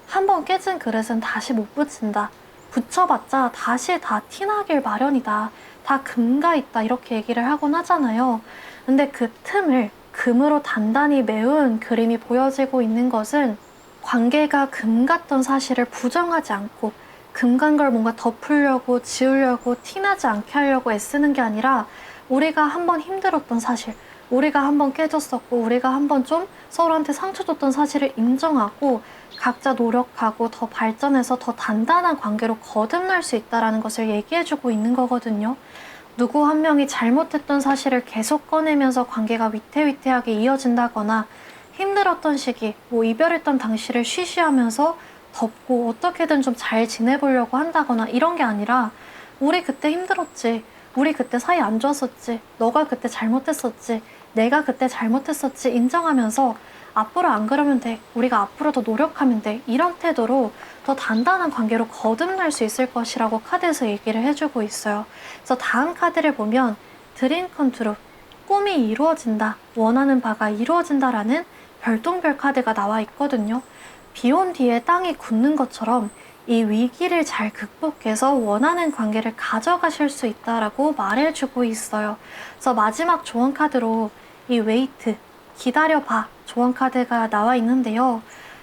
한 번 깨진 그릇은 다시 못 붙인다. 붙여봤자 다시 다 티나길 마련이다. 다 금가 있다. 이렇게 얘기를 하곤 하잖아요. 근데 그 틈을 금으로 단단히 메운 그림이 보여지고 있는 것은 관계가 금 같던 사실을 부정하지 않고 금 간 걸 뭔가 덮으려고 지우려고 티나지 않게 하려고 애쓰는 게 아니라 우리가 한번 힘들었던 사실, 우리가 한번 깨졌었고 우리가 한번 좀 서로한테 상처 줬던 사실을 인정하고 각자 노력하고 더 발전해서 더 단단한 관계로 거듭날 수 있다는 것을 얘기해주고 있는 거거든요. 누구 한 명이 잘못했던 사실을 계속 꺼내면서 관계가 위태위태하게 이어진다거나 힘들었던 시기, 뭐 이별했던 당시를 쉬쉬하면서 덮고 어떻게든 좀 잘 지내보려고 한다거나 이런 게 아니라 우리 그때 힘들었지. 우리 그때 사이 안 좋았었지. 너가 그때 잘못했었지. 내가 그때 잘못했었지. 인정하면서 앞으로 안 그러면 돼. 우리가 앞으로 더 노력하면 돼. 이런 태도로 더 단단한 관계로 거듭날 수 있을 것이라고 카드에서 얘기를 해주고 있어요. 그래서 다음 카드를 보면 드림 컨트롤, 꿈이 이루어진다. 원하는 바가 이루어진다라는 별똥별 카드가 나와 있거든요. 비 온 뒤에 땅이 굳는 것처럼 이 위기를 잘 극복해서 원하는 관계를 가져가실 수 있다라고 말해주고 있어요. 그래서 마지막 조언 카드로 이 웨이트, 기다려봐 조언 카드가 나와 있는데요.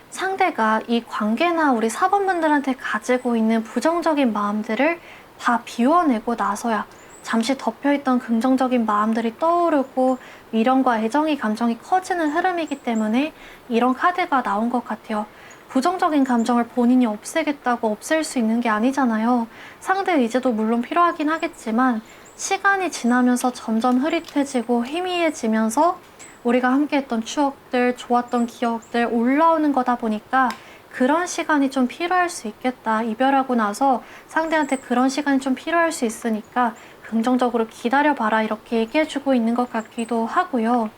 상대가 이 관계나 우리 사번분들한테 가지고 있는 부정적인 마음들을 다 비워내고 나서야 잠시 덮여있던 긍정적인 마음들이 떠오르고 미련과 애정의 감정이 커지는 흐름이기 때문에 이런 카드가 나온 것 같아요. 부정적인 감정을 본인이 없애겠다고 없앨 수 있는 게 아니잖아요. 상대 의지도 물론 필요하긴 하겠지만 시간이 지나면서 점점 흐릿해지고 희미해지면서 우리가 함께했던 추억들, 좋았던 기억들 올라오는 거다 보니까 그런 시간이 좀 필요할 수 있겠다. 이별하고 나서 상대한테 그런 시간이 좀 필요할 수 있으니까 긍정적으로 기다려봐라. 이렇게 얘기해주고 있는 것 같기도 하고요.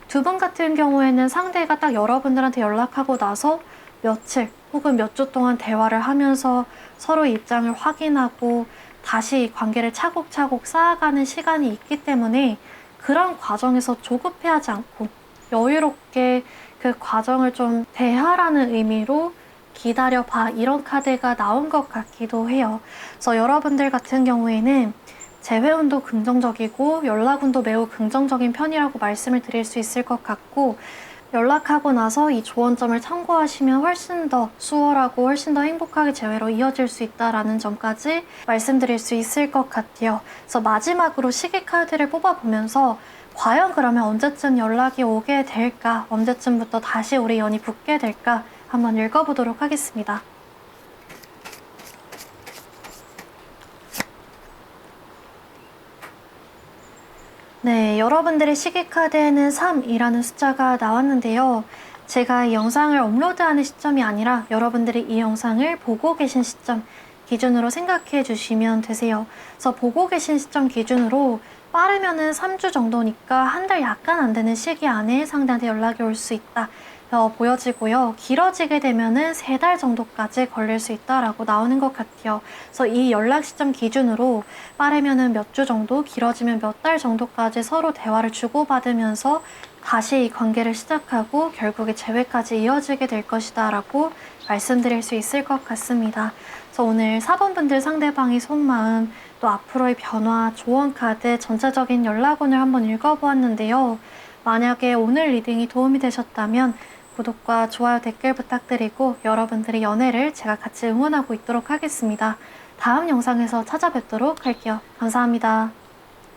두 분 같은 경우에는 상대가 딱 여러분들한테 연락하고 나서 며칠 혹은 몇 주 동안 대화를 하면서 서로의 입장을 확인하고 다시 관계를 차곡차곡 쌓아가는 시간이 있기 때문에 그런 과정에서 조급해하지 않고 여유롭게 그 과정을 좀 대하라는 의미로 기다려봐, 이런 카드가 나온 것 같기도 해요. 그래서 여러분들 같은 경우에는 재회운도 긍정적이고 연락운도 매우 긍정적인 편이라고 말씀을 드릴 수 있을 것 같고, 연락하고 나서 이 조언점을 참고하시면 훨씬 더 수월하고 훨씬 더 행복하게 재회로 이어질 수 있다라는 점까지 말씀드릴 수 있을 것 같아요. 그래서 마지막으로 시계 카드를 뽑아보면서 과연 그러면 언제쯤 연락이 오게 될까? 언제쯤부터 다시 우리 연이 붙게 될까? 한번 읽어보도록 하겠습니다. 네, 여러분들의 시계 카드에는 3이라는 숫자가 나왔는데요. 제가 이 영상을 업로드하는 시점이 아니라 여러분들이 이 영상을 보고 계신 시점 기준으로 생각해 주시면 되세요. 그래서 보고 계신 시점 기준으로 빠르면은 3주 정도니까 한 달 약간 안 되는 시기 안에 상대한테 연락이 올 수 있다. 보여지고요. 길어지게 되면은 3달 정도까지 걸릴 수 있다라고 나오는 것 같아요. 그래서 이 연락 시점 기준으로 빠르면은 몇 주 정도, 길어지면 몇 달 정도까지 서로 대화를 주고받으면서 다시 이 관계를 시작하고 결국에 재회까지 이어지게 될 것이다 라고 말씀드릴 수 있을 것 같습니다. 그래서 오늘 4번 분들 상대방의 속마음, 또 앞으로의 변화, 조언 카드, 전체적인 연락운을 한번 읽어보았는데요. 만약에 오늘 리딩이 도움이 되셨다면 구독과 좋아요, 댓글 부탁드리고 여러분들의 연애를 제가 같이 응원하고 있도록 하겠습니다. 다음 영상에서 찾아뵙도록 할게요. 감사합니다.